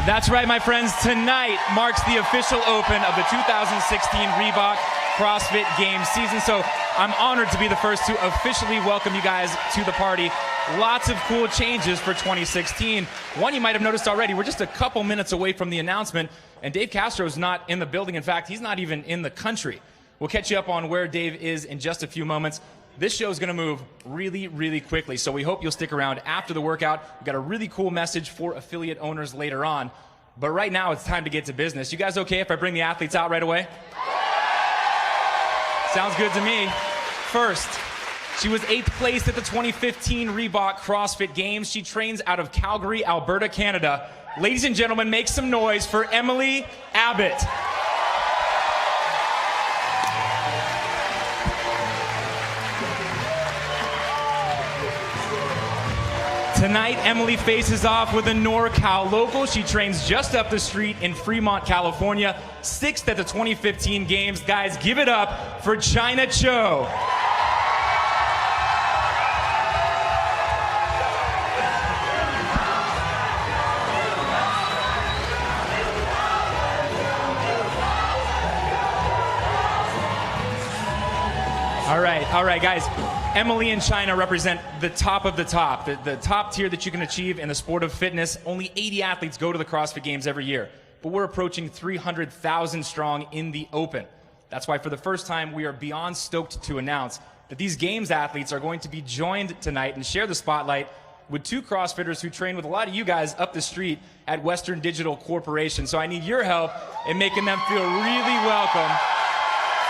That's right, my friends. Tonight marks the official open of the 2016 Reebok CrossFit Games season. So I'm honored to be the first to officially welcome you guys to the party. Lots of cool changes for 2016. One you might have noticed already, we're just a couple minutes away from the announcement, and Dave Castro's not in the building. In fact, he's not even in the country. We'll catch you up on where Dave is in just a few moments. This show is going to move really, really quickly, so we hope you'll stick around after the workout. We've got a really cool message for affiliate owners later on. But right now, it's time to get to business. You guys okay if I bring the athletes out right away? Sounds good to me. First, she was 8th place at the 2015 Reebok CrossFit Games. She trains out of Calgary, Alberta, Canada. Ladies and gentlemen, make some noise for Emily Abbott. Tonight, Emily faces off with a NorCal local. She trains just up the street in Fremont, California. 6th at the 2015 Games. Guys, give it up for Chyna Cho. All right, guys. Emily and Chyna represent the top of the top, the top tier that you can achieve in the sport of fitness. Only 80 athletes go to the CrossFit Games every year, but we're approaching 300,000 strong in the open. That's why for the first time, we are beyond stoked to announce that these Games athletes are going to be joined tonight and share the spotlight with 2 CrossFitters who train with a lot of you guys up the street at Western Digital Corporation. So I need your help in making them feel really welcome.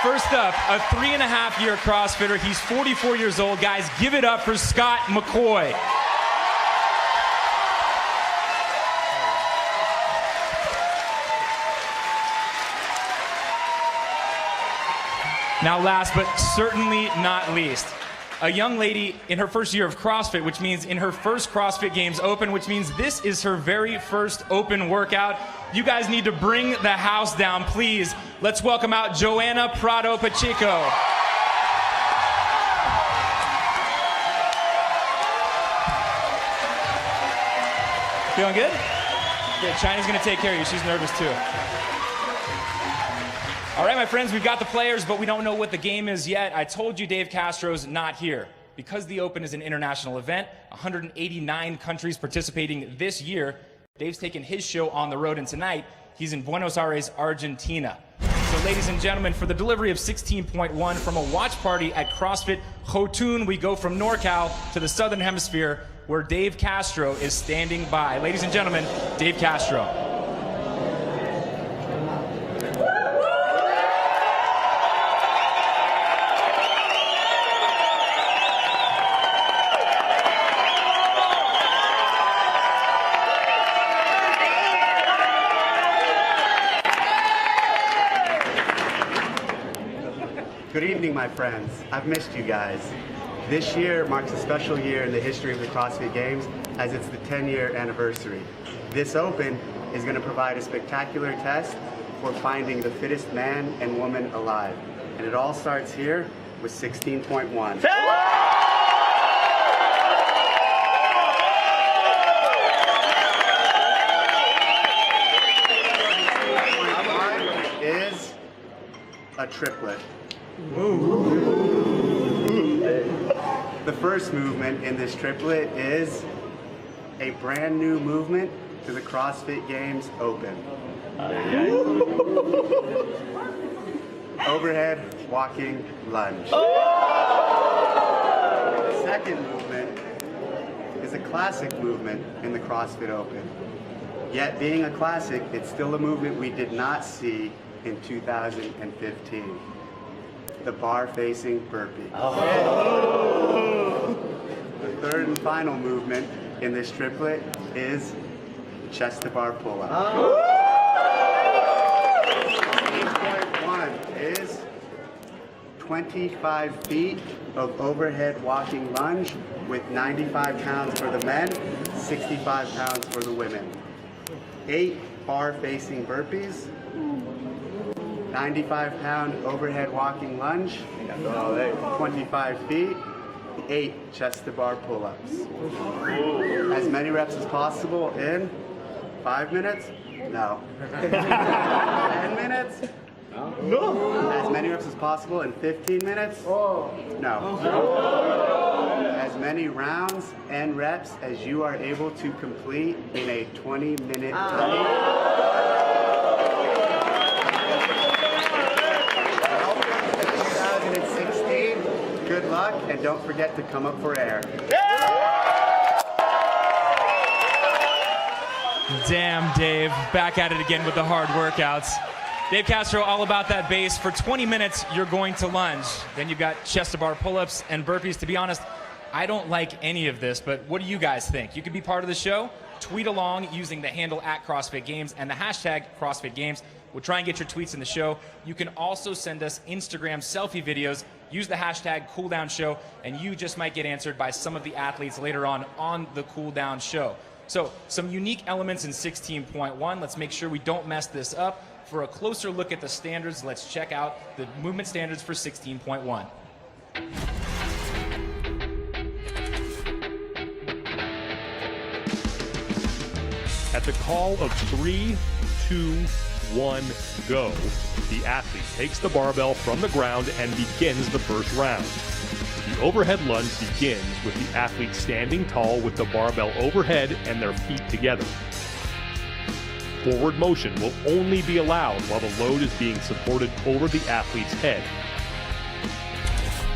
First up, a 3.5-year CrossFitter. He's 44 years old. Guys, give it up for Scott McCoy. Now, last but certainly not least, a young lady in her first year of CrossFit, which means in her first CrossFit Games Open, which means this is her very first open workout. You guys need to bring the house down, please. Let's welcome out Joanna Prado Pacheco. Feeling good? Good. Chyna's going to take care of you. She's nervous too. All right, my friends, we've got the players, but we don't know what the game is yet. I told you Dave Castro's not here. Because the Open is an international event, 189 countries participating this year, Dave's taken his show on the road, and tonight, he's in Buenos Aires, Argentina. So, ladies and gentlemen, for the delivery of 16.1 from a watch party at CrossFit Jotun, we go from NorCal to the Southern Hemisphere, where Dave Castro is standing by. Ladies and gentlemen, Dave Castro. Good evening, my friends. I've missed you guys. This year marks a special year in the history of the CrossFit Games as it's the 10-year anniversary. This Open is going to provide a spectacular test for finding the fittest man and woman alive. And it all starts here with 16.1. Is a triplet. The first movement in this triplet is a brand new movement to the CrossFit Games Open. Overhead walking lunge. The second movement is a classic movement in the CrossFit Open. Yet being a classic, it's still a movement we did not see in 2015. The bar-facing burpee. The third and final movement in this triplet is chest-to-bar pull-up. 16.1 is 25 feet of overhead walking lunge with 95 pounds for the men, 65 pounds for the women. 8 bar-facing burpees, 95-pound overhead walking lunge, 25 feet, 8 chest-to-bar pull-ups. As many reps as possible in 5 minutes? No. 10 minutes? No. As many reps as possible in 15 minutes? No. As many rounds and reps as you are able to complete in a 20-minute time. 2016, good luck, and don't forget to come up for air. Damn, Dave. Back at it again with the hard workouts. Dave Castro, all about that base. For 20 minutes, you're going to lunge. Then you've got chest-to-bar pull-ups and burpees. To be honest, I don't like any of this, but what do you guys think? You could be part of the show. Tweet along using the handle @CrossFit Games and the hashtag CrossFit Games. We'll try and get your tweets in the show. You can also send us Instagram selfie videos. Use the hashtag #CoolDownShow, and you just might get answered by some of the athletes later on the Cool Down Show. So, some unique elements in 16.1. Let's make sure we don't mess this up. For a closer look at the standards, let's check out the movement standards for 16.1. At the call of 3, 2, 1, go, the athlete takes the barbell from the ground and begins the first round. The overhead lunge begins with the athlete standing tall with the barbell overhead and their feet together. Forward motion will only be allowed while the load is being supported over the athlete's head.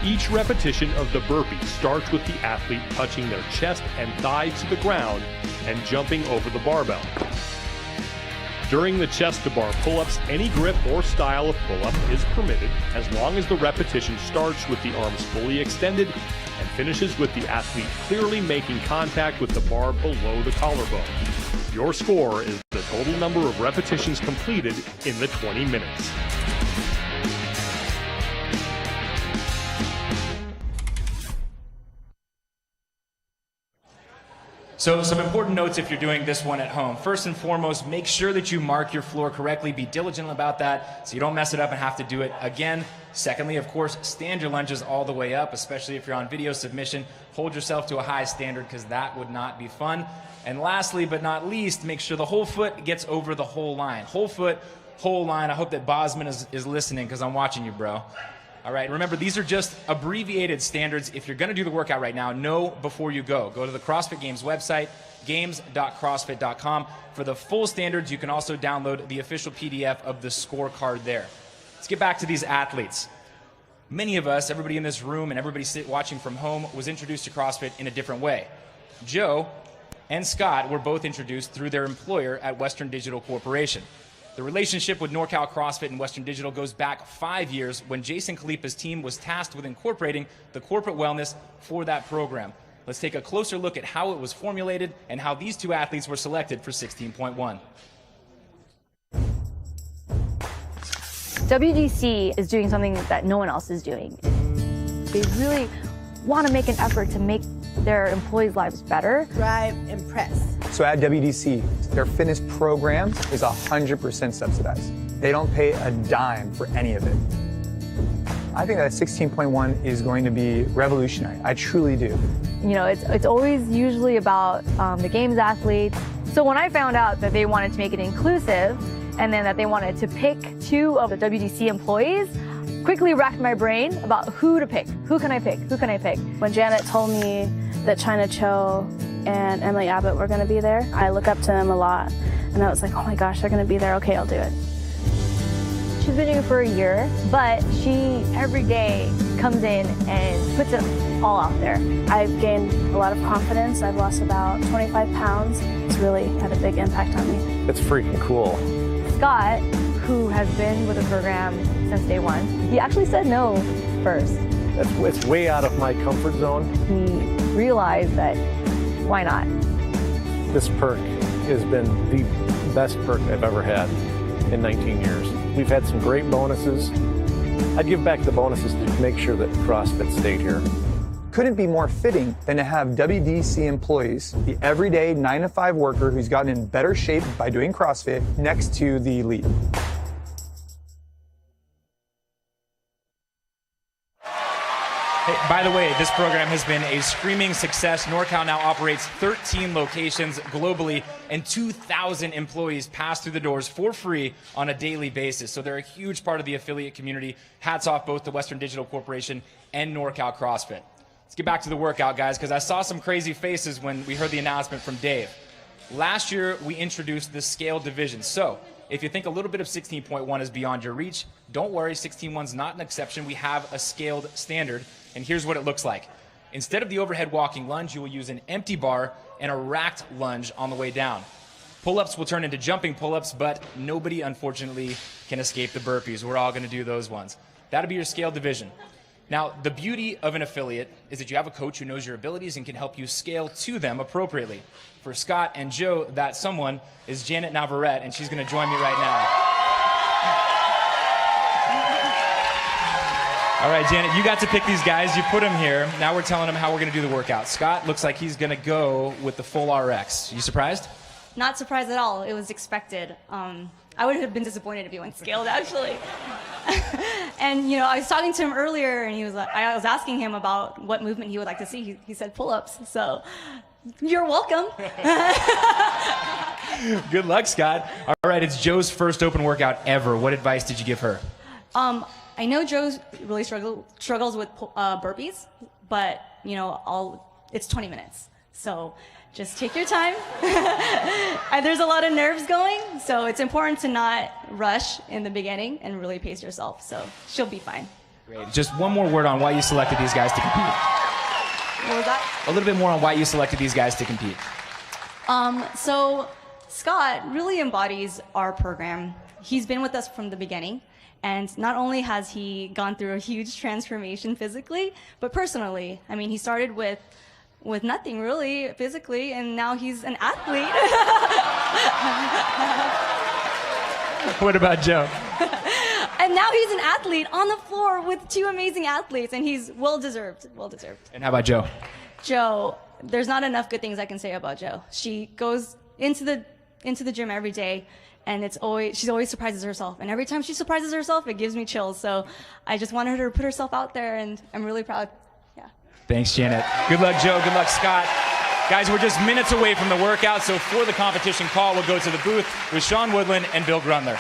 Each repetition of the burpee starts with the athlete touching their chest and thighs to the ground and jumping over the barbell. During the chest-to-bar pull-ups, any grip or style of pull-up is permitted as long as the repetition starts with the arms fully extended and finishes with the athlete clearly making contact with the bar below the collarbone. Your score is the total number of repetitions completed in the 20 minutes. So some important notes if you're doing this one at home. First and foremost, make sure that you mark your floor correctly. Be diligent about that so you don't mess it up and have to do it again. Secondly, of course, stand your lunges all the way up, especially if you're on video submission. Hold yourself to a high standard because that would not be fun. And lastly, but not least, make sure the whole foot gets over the whole line. Whole foot, whole line. I hope that Bosman is listening because I'm watching you, bro. All right, remember, these are just abbreviated standards. If you're going to do the workout right now, know before you go. Go to the CrossFit Games website, games.crossfit.com. For the full standards, you can also download the official PDF of the scorecard there. Let's get back to these athletes. Many of us, everybody in this room and everybody watching from home, was introduced to CrossFit in a different way. Joe and Scott were both introduced through their employer at Western Digital Corporation. The relationship with NorCal CrossFit and Western Digital goes back 5 years when Jason Khalipa's team was tasked with incorporating the corporate wellness for that program. Let's take a closer look at how it was formulated and how these two athletes were selected for 16.1. WDC is doing something that no one else is doing. They really want to make an effort to make their employees' lives better. Drive, impress. So at WDC, their fitness program is 100% subsidized. They don't pay a dime for any of it. I think that 16.1 is going to be revolutionary. I truly do. You know, it's always usually about the games athletes. So when I found out that they wanted to make it inclusive and then that they wanted to pick 2 of the WDC employees, quickly racked my brain about who to pick. Who can I pick? Who can I pick? When Janet told me that Chyna Cho and Emily Abbott were going to be there, I look up to them a lot. And I was like, oh my gosh, they're going to be there. Okay, I'll do it. She's been doing it for a year, but she every day comes in and puts it all out there. I've gained a lot of confidence. I've lost about 25 pounds. It's really had a big impact on me. It's freaking cool. Scott, who has been with the program since day one, he actually said no first. It's way out of my comfort zone. He realized that why not? This perk has been the best perk I've ever had in 19 years. We've had some great bonuses. I'd give back the bonuses to make sure that CrossFit stayed here. Couldn't be more fitting than to have WDC employees, the everyday 9-to-5 worker who's gotten in better shape by doing CrossFit, next to the elite. Hey, by the way, this program has been a screaming success. NorCal now operates 13 locations globally, and 2,000 employees pass through the doors for free on a daily basis. So they're a huge part of the affiliate community. Hats off both to Western Digital Corporation and NorCal CrossFit. Let's get back to the workout, guys, because I saw some crazy faces when we heard the announcement from Dave. Last year, we introduced the scale division. So if you think a little bit of 16.1 is beyond your reach, don't worry, 16.1 is not an exception. We have a scaled standard, and here's what it looks like. Instead of the overhead walking lunge, you will use an empty bar and a racked lunge on the way down. Pull-ups will turn into jumping pull-ups, but nobody, unfortunately, can escape the burpees. We're all going to do those ones. That'll be your scale division. Now, the beauty of an affiliate is that you have a coach who knows your abilities and can help you scale to them appropriately. For Scott and Joe, that someone is Janet Navarrete, and she's going to join me right now. All right, Janet, you got to pick these guys. You put them here. Now we're telling them how we're going to do the workout. Scott looks like he's going to go with the full RX. You surprised? Not surprised at all. It was expected. I would have been disappointed if he went scaled, actually. And, you know, I was talking to him earlier, and I was asking him about what movement he would like to see. He said pull-ups, so you're welcome. Good luck, Scott. All right, it's Joe's first open workout ever. What advice did you give her? I know Joe really struggles with burpees, but, you know, it's 20 minutes. So just take your time. There's a lot of nerves going, so it's important to not rush in the beginning and really pace yourself. So she'll be fine. Great. Just one more word on why you selected these guys to compete. What was that? A little bit more on why you selected these guys to compete. So Scott really embodies our program. He's been with us from the beginning. And not only has he gone through a huge transformation physically, but personally. I mean, he started with nothing really physically, and now he's an athlete. What about Joe? And now he's an athlete on the floor with two amazing athletes, and he's well-deserved. And how about Joe? Joe, there's not enough good things I can say about Joe. She goes into the gym every day, and she always surprises herself. And every time she surprises herself, it gives me chills. So I just wanted her to put herself out there, and I'm really proud. Thanks, Janet. Good luck, Joe. Good luck, Scott. Guys, we're just minutes away from the workout, so for the competition call, we'll go to the booth with Sean Woodland and Bill Grundler.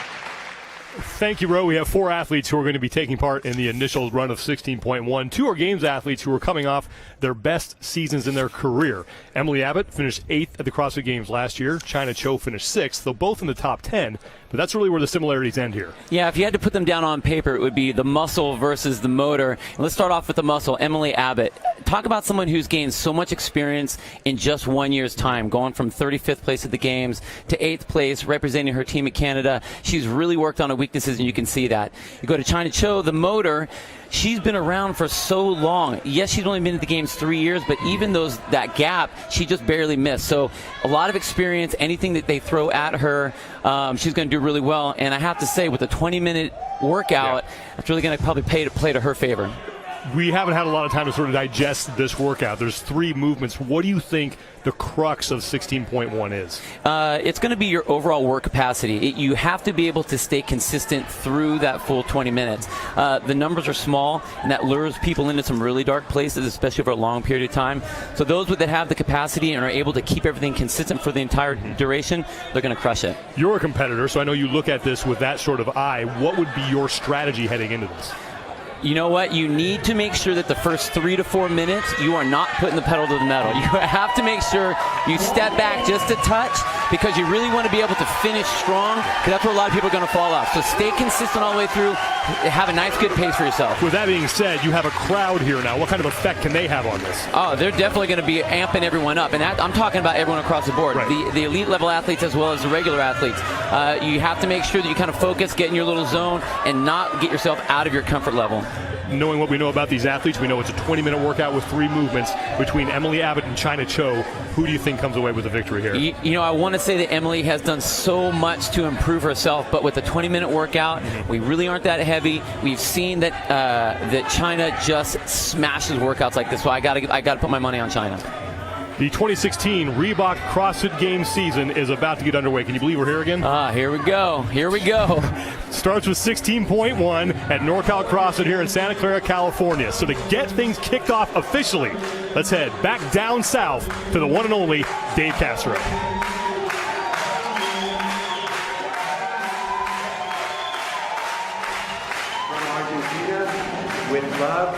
Thank you, Ro. We have 4 athletes who are going to be taking part in the initial run of 16.1. 2 are games athletes who are coming off their best seasons in their career. Emily Abbott finished 8th at the CrossFit Games last year. Chyna Cho finished 6th, though both in the top 10. But that's really where the similarities end here. Yeah, if you had to put them down on paper, it would be the muscle versus the motor. And let's start off with the muscle. Emily Abbott. Talk about someone who's gained so much experience in just 1 year's time, going from 35th place at the Games to 8th place, representing her team at Canada. She's really worked on her weaknesses, and you can see that. You go to Chyna Cho, the motor. She's been around for so long. Yes, she's only been at the Games 3 years, but even that gap, she just barely missed. So a lot of experience. Anything that they throw at her, she's going to do really well. And I have to say, with a 20-minute workout, that's really going to probably play to her favor. We haven't had a lot of time to sort of digest this workout. There's 3 movements. What do you think the crux of 16.1 is? It's going to be your overall work capacity. You have to be able to stay consistent through that full 20 minutes. The numbers are small, and that lures people into some really dark places, especially for a long period of time. So those that have the capacity and are able to keep everything consistent for the entire duration, they're going to crush it. You're a competitor, so I know you look at this with that sort of eye. What would be your strategy heading into this? You know what? You need to make sure that the first 3 to 4 minutes, you are not putting the pedal to the metal. You have to make sure you step back just a touch, because you really want to be able to finish strong, because that's where a lot of people are going to fall off. So stay consistent all the way through. Have a nice, good pace for yourself. With that being said, you have a crowd here now. What kind of effect can they have on this? Oh, they're definitely going to be amping everyone up. And I'm talking about everyone across the board, right. The elite level athletes as well as the regular athletes. You have to make sure that you kind of focus, get in your little zone, and not get yourself out of your comfort level. Knowing what we know about these athletes, we know it's a 20-minute workout with 3 movements between Emily Abbott and Chyna Cho. Who do you think comes away with the victory here? You know, I want to say that Emily has done so much to improve herself, but with a 20-minute workout, we really aren't that heavy. We've seen that Chyna just smashes workouts like this, so I got to put my money on Chyna. The 2016 Reebok CrossFit Games season is about to get underway. Can you believe we're here again? Here we go. Here we go. Starts with 16.1 at NorCal CrossFit here in Santa Clara, California. So to get things kicked off officially, let's head back down south to the one and only Dave Castro. From Argentina, with love.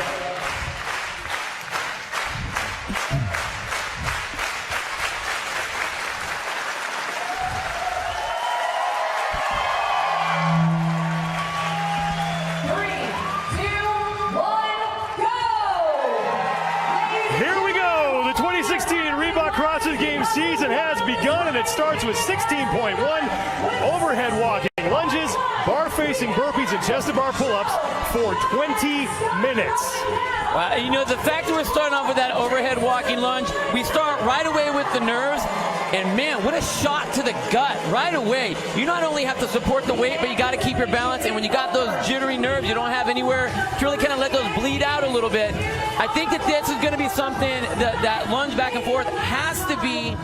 Season has begun, and it starts with 16.1 overhead walking lunges, bar-facing burpees, and chest-to-bar pull-ups for 20 minutes. You know, the fact that we're starting off with that overhead walking lunge, we start right away with the nerves, and man, what a shot to the gut right away. You not only have to support the weight, but you got to keep your balance, and when you got those jittery nerves, you don't have anywhere to really kind of let those bleed out a little bit. I think that this is going to be something that lunge back and forth has to be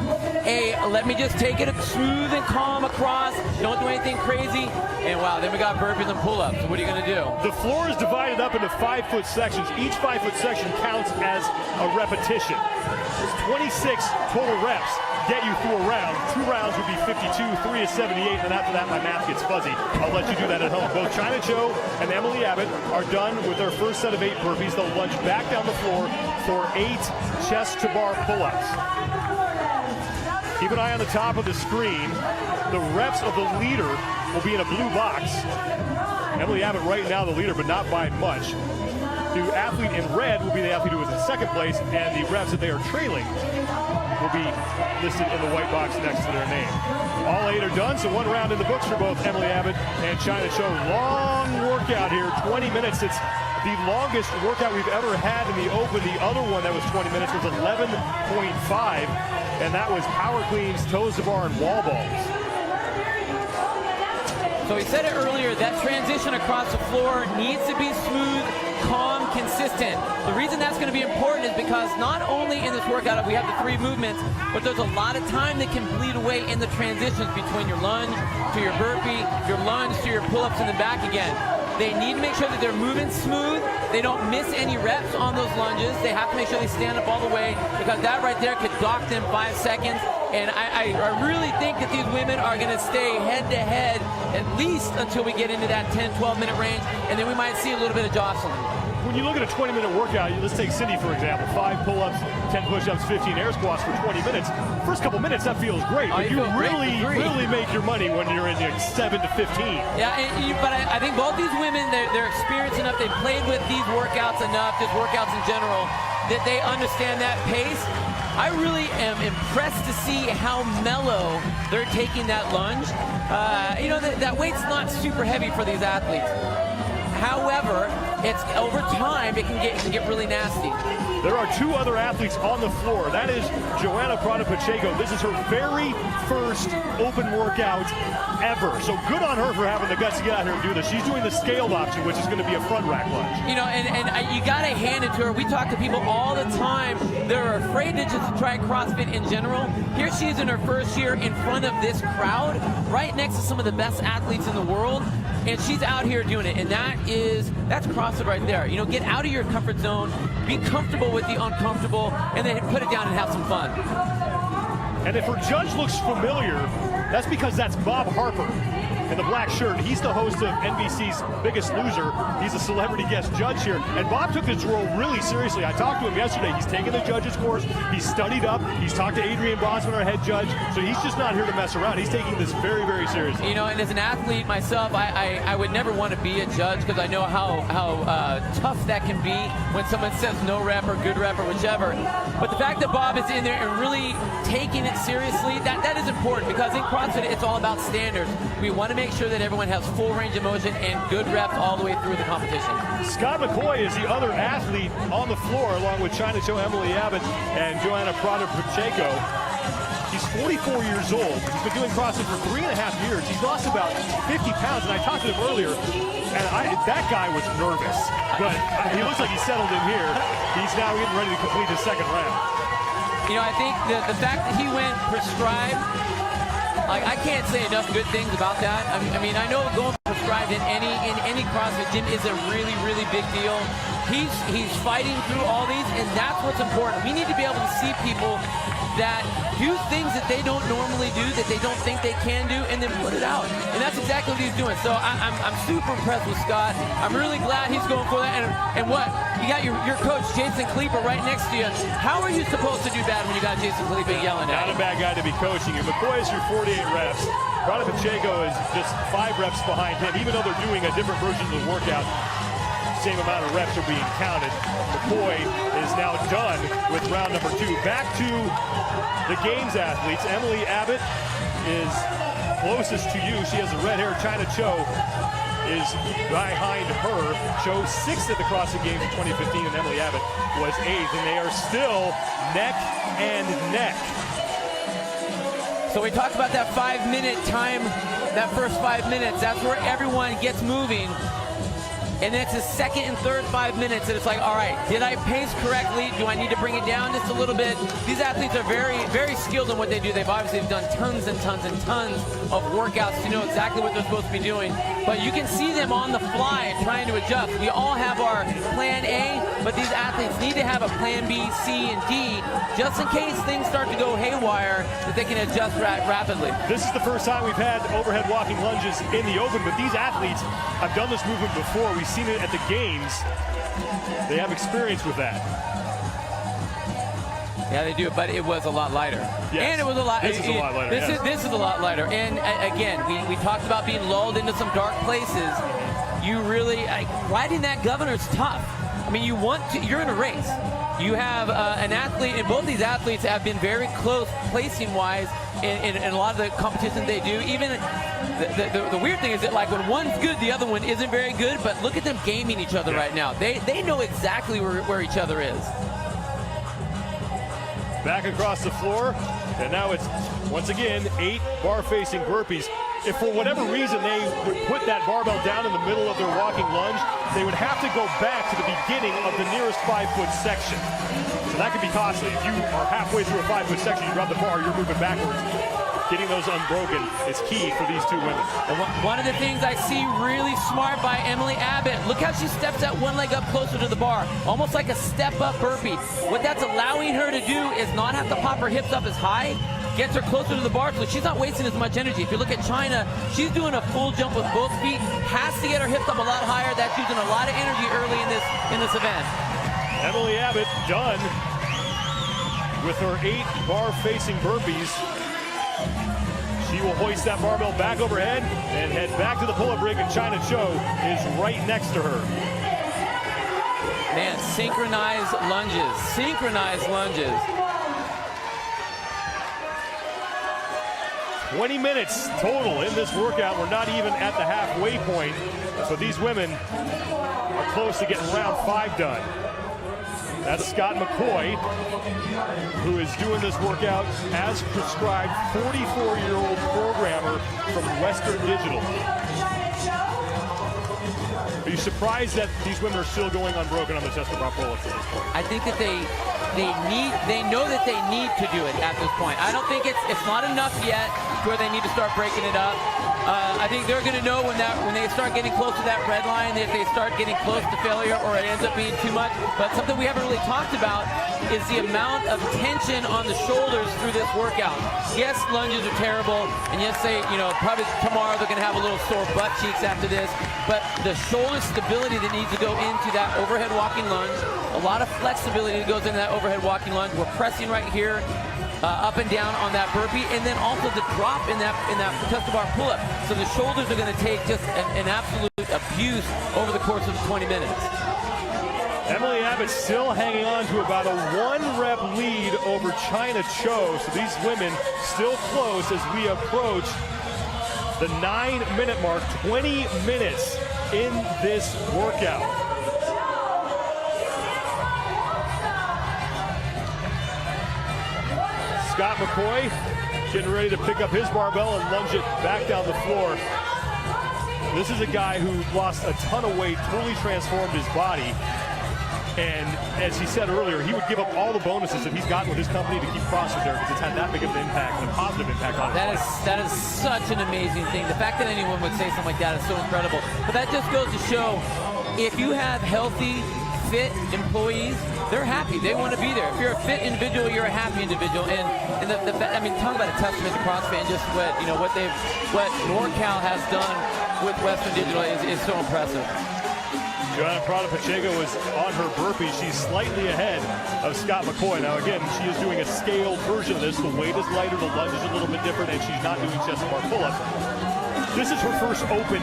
let me just take it smooth and calm across, don't do anything crazy, and wow, then we got burpees and pull-ups. So what are you going to do? The floor is divided up into 5-foot sections. Each 5-foot section counts as a repetition. There's 26 total reps get you through a round. 2 rounds would be 52, 3 is 78, and after that my math gets fuzzy. I'll let you do that at home. Both Chyna Cho and Emily Abbott are done with their first set of 8 burpees. They'll lunge back down the floor for 8 chest-to-bar pull-ups. Keep an eye on the top of the screen. The reps of the leader will be in a blue box. Emily Abbott right now the leader, but not by much. The athlete in red will be the athlete who is in second place, and the reps that they are trailing will be listed in the white box next to their name. All 8 are done, so 1 round in the books for both Emily Abbott and Chyna Cho. Long workout here, 20 minutes. It's the longest workout we've ever had in the open. The other one that was 20 minutes was 11.5, and that was power cleans, toes to bar, and wall balls. So we said it earlier, that transition across the floor needs to be smooth, calm, consistent. The reason that's going to be important is because not only in this workout we have the 3 movements, but there's a lot of time that can bleed away in the transitions between your lunge to your burpee, your lunge to your pull-ups and then back again. They need to make sure that they're moving smooth. They don't miss any reps on those lunges. They have to make sure they stand up all the way, because that right there could dock them 5 seconds. And I really think that these women are going to stay head-to-head at least until we get into that 10, 12-minute range, and then we might see a little bit of jostling. When you look at a 20-minute workout, let's take Cindy, for example. 5 pull-ups, 10 push-ups, 15 air squats for 20 minutes. First couple minutes, that feels great, but you really make your money when you're in 7 to 15. Yeah, but I think both these women, they're experienced enough, they've played with these workouts enough, just workouts in general, that they understand that pace. I really am impressed to see how mellow they're taking that lunge. You know, that weight's not super heavy for these athletes. However, it's over time it can get really nasty. There are 2 other athletes on the floor. That is Joanna Prada-Pacheco. This is her very first open workout ever. So good on her for having the guts to get out here and do this. She's doing the scaled option, which is going to be a front rack lunge. You know, and you got to hand it to her. We talk to people all the time. They're afraid to just try CrossFit in general. Here she is in her first year in front of this crowd, right next to some of the best athletes in the world. And she's out here doing it, and that's CrossFit right there. You know, get out of your comfort zone, be comfortable with the uncomfortable, and then put it down and have some fun. And if her judge looks familiar, that's because that's Bob Harper in the black shirt. He's the host of NBC's Biggest Loser. He's a celebrity guest judge here. And Bob took this role really seriously. I talked to him yesterday. He's taken the judge's course. He's studied up. He's talked to Adrian Bosman, our head judge. So he's just not here to mess around. He's taking this very, very seriously. You know, and as an athlete myself, I would never want to be a judge, because I know how tough that can be when someone says no rep or good rep or whichever. But the fact that Bob is in there and really taking it seriously, that is important, because in CrossFit it's all about standards. We want to make sure that everyone has full range of motion and good reps all the way through the competition. Scott McCoy is the other athlete on the floor, along with Chyna Cho, Emily Abbott, and Joanna Prada-Pacheco. He's 44 years old. He's been doing CrossFit for 3.5 years. He's lost about 50 pounds, and I talked to him earlier, and that guy was nervous. But he looks like he settled in here. He's now getting ready to complete his second round. You know, I think the fact that he went prescribed, like, I can't say enough good things about that. I mean, I know going prescribed in any CrossFit gym is a really, really big deal. He's fighting through all these, and that's what's important. We need to be able to see people that do things that they don't normally do, that they don't think they can do, and then put it out. And that's exactly what he's doing. So I'm super impressed with Scott. I'm really glad he's going for that. And what? You got your coach, Jason Kleeper, right next to you. How are you supposed to do bad when you got Jason Kleeper yelling at you? Not a bad guy to be coaching you. McCoy is your 48 reps. Prada Pacheco is just 5 reps behind him, even though they're doing a different version of the workout. Same amount of reps are being counted. McCoy is now done with round number 2. Back to the games athletes. Emily Abbott is closest to you. She has the red hair. Chyna Cho is behind her. Cho 6th at the CrossFit Games in 2015, and Emily Abbott was 8th, and they are still neck and neck. So we talked about that 5-minute time, that first 5 minutes. That's where everyone gets moving. And then it's the second and third 5 minutes, and it's like, all right, did I pace correctly? Do I need to bring it down just a little bit? These athletes are very, very skilled in what they do. They've obviously done tons and tons and tons of workouts to know exactly what they're supposed to be doing. But you can see them on the fly trying to adjust. We all have our plan A, but these athletes need to have a plan B, C, and D, just in case things start to go haywire, that they can adjust rapidly. This is the first time we've had overhead walking lunges in the open, but these athletes have done this movement before. We've seen it at the games. They have experience with that. Yeah, they do, but it was a lot lighter. Yes. And it was a lot. This is a lot lighter. This is a lot lighter. And again, we talked about being lulled into some dark places. You really riding that governor's tough. I mean, you're in a race. You have an athlete, and both these athletes have been very close placing-wise in a lot of the competitions they do. Even the weird thing is that, like, when one's good, the other one isn't very good. But look at them gaming each other right now. They know exactly where each other is. Back across the floor, and now it's, once again, 8 bar-facing burpees. If for whatever reason they would put that barbell down in the middle of their walking lunge, they would have to go back to the beginning of the nearest 5-foot section. So that could be costly. If you are halfway through a 5-foot section, you drop the bar, you're moving backwards. Getting those unbroken is key for these 2 women. And one of the things I see really smart by Emily Abbott, look how she steps that one leg up closer to the bar, almost like a step-up burpee. What that's allowing her to do is not have to pop her hips up as high, gets her closer to the bar, so she's not wasting as much energy. If you look at Chyna, she's doing a full jump with both feet, has to get her hips up a lot higher. That's using a lot of energy early in this event. Emily Abbott done with her 8 bar-facing burpees. She will hoist that barbell back overhead and head back to the pull-up rig, and Chyna Cho is right next to her. Man, synchronized lunges. Synchronized lunges. 20 minutes total in this workout. We're not even at the halfway point. So these women are close to getting round 5 done. That's Scott McCoy, who is doing this workout as prescribed, 44-year-old programmer from Western Digital. Are you surprised that these women are still going unbroken on the chest to bar pull-ups at this point? I think that they know that they need to do it at this point. I don't think it's not enough yet where they need to start breaking it up. I think they're going to know when they start getting close to that red line, if they start getting close to failure or it ends up being too much. But something we haven't really talked about is the amount of tension on the shoulders through this workout. Yes, lunges are terrible, and yes, probably tomorrow they're going to have a little sore butt cheeks after this. But the shoulder stability that needs to go into that overhead walking lunge, a lot of flexibility that goes into that overhead walking lunge. We're pressing right here. Up and down on that burpee, and then also the drop in that chest to bar pull-up. So the shoulders are going to take just an absolute abuse over the course of 20 minutes. Emily Abbott still hanging on to about a 1-rep lead over Chyna Cho. So these women still close as we approach the 9-minute mark, 20 minutes in this workout. Scott McCoy getting ready to pick up his barbell and lunge it back down the floor. This is a guy who lost a ton of weight, totally transformed his body. And as he said earlier, he would give up all the bonuses that he's gotten with his company to keep CrossFit there because it's had that big of an impact and a positive impact on his life. That is such an amazing thing. The fact that anyone would say something like that is so incredible. But that just goes to show, if you have healthy, fit employees, they're happy. They want to be there. If you're a fit individual, you're a happy individual. And I mean, talk about a testament to CrossFit and just what NorCal has done with Western Digital is so impressive. Joanna Prada-Pacheco is on her burpee. She's slightly ahead of Scott McCoy. Now, again, she is doing a scaled version of this. The weight is lighter, the lunge is a little bit different, and she's not doing chest bar pull-ups. This is her first open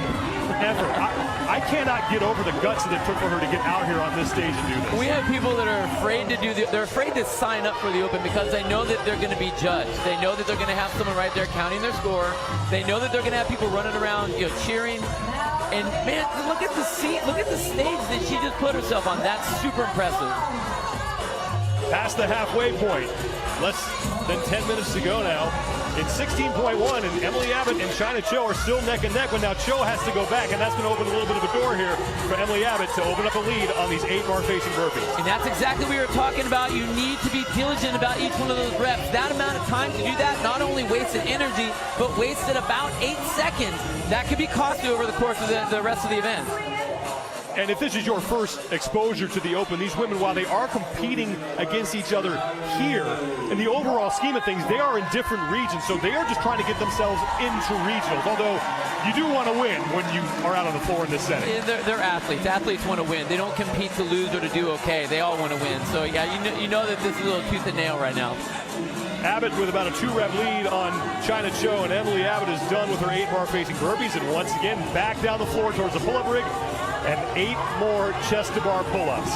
ever. I cannot get over the guts that it took for her to get out here on this stage and do this. We have people that are afraid to they're afraid to sign up for the Open because they know that they're going to be judged. They know that they're going to have someone right there counting their score. They know that they're going to have people running around, cheering. And man, look at the seat, look at the stage that she just put herself on. That's super impressive. Past the halfway point. Less than 10 minutes to go now. It's 16.1, and Emily Abbott and Chyna Cho are still neck and neck, but now Cho has to go back, and that's going to open a little bit of a door here for Emily Abbott to open up a lead on these 8-bar facing burpees. And that's exactly what we were talking about. You need to be diligent about each one of those reps. That amount of time to do that not only wasted energy, but wasted about 8 seconds. That could be costly over the course of the rest of the event. And if this is your first exposure to the Open, these women, while they are competing against each other here, in the overall scheme of things, they are in different regions, so they are just trying to get themselves into regionals, although you do want to win when you are out on the floor in this setting. They're athletes. Athletes want to win. They don't compete to lose or to do okay. They all want to win. So, yeah, you know that this is a little tooth and nail right now. Abbott with about a 2-rep lead on Chyna Cho, and Emily Abbott is done with her 8-bar facing burpees, and once again, back down the floor towards the pull-up rig, and 8 more chest-to-bar pull-ups.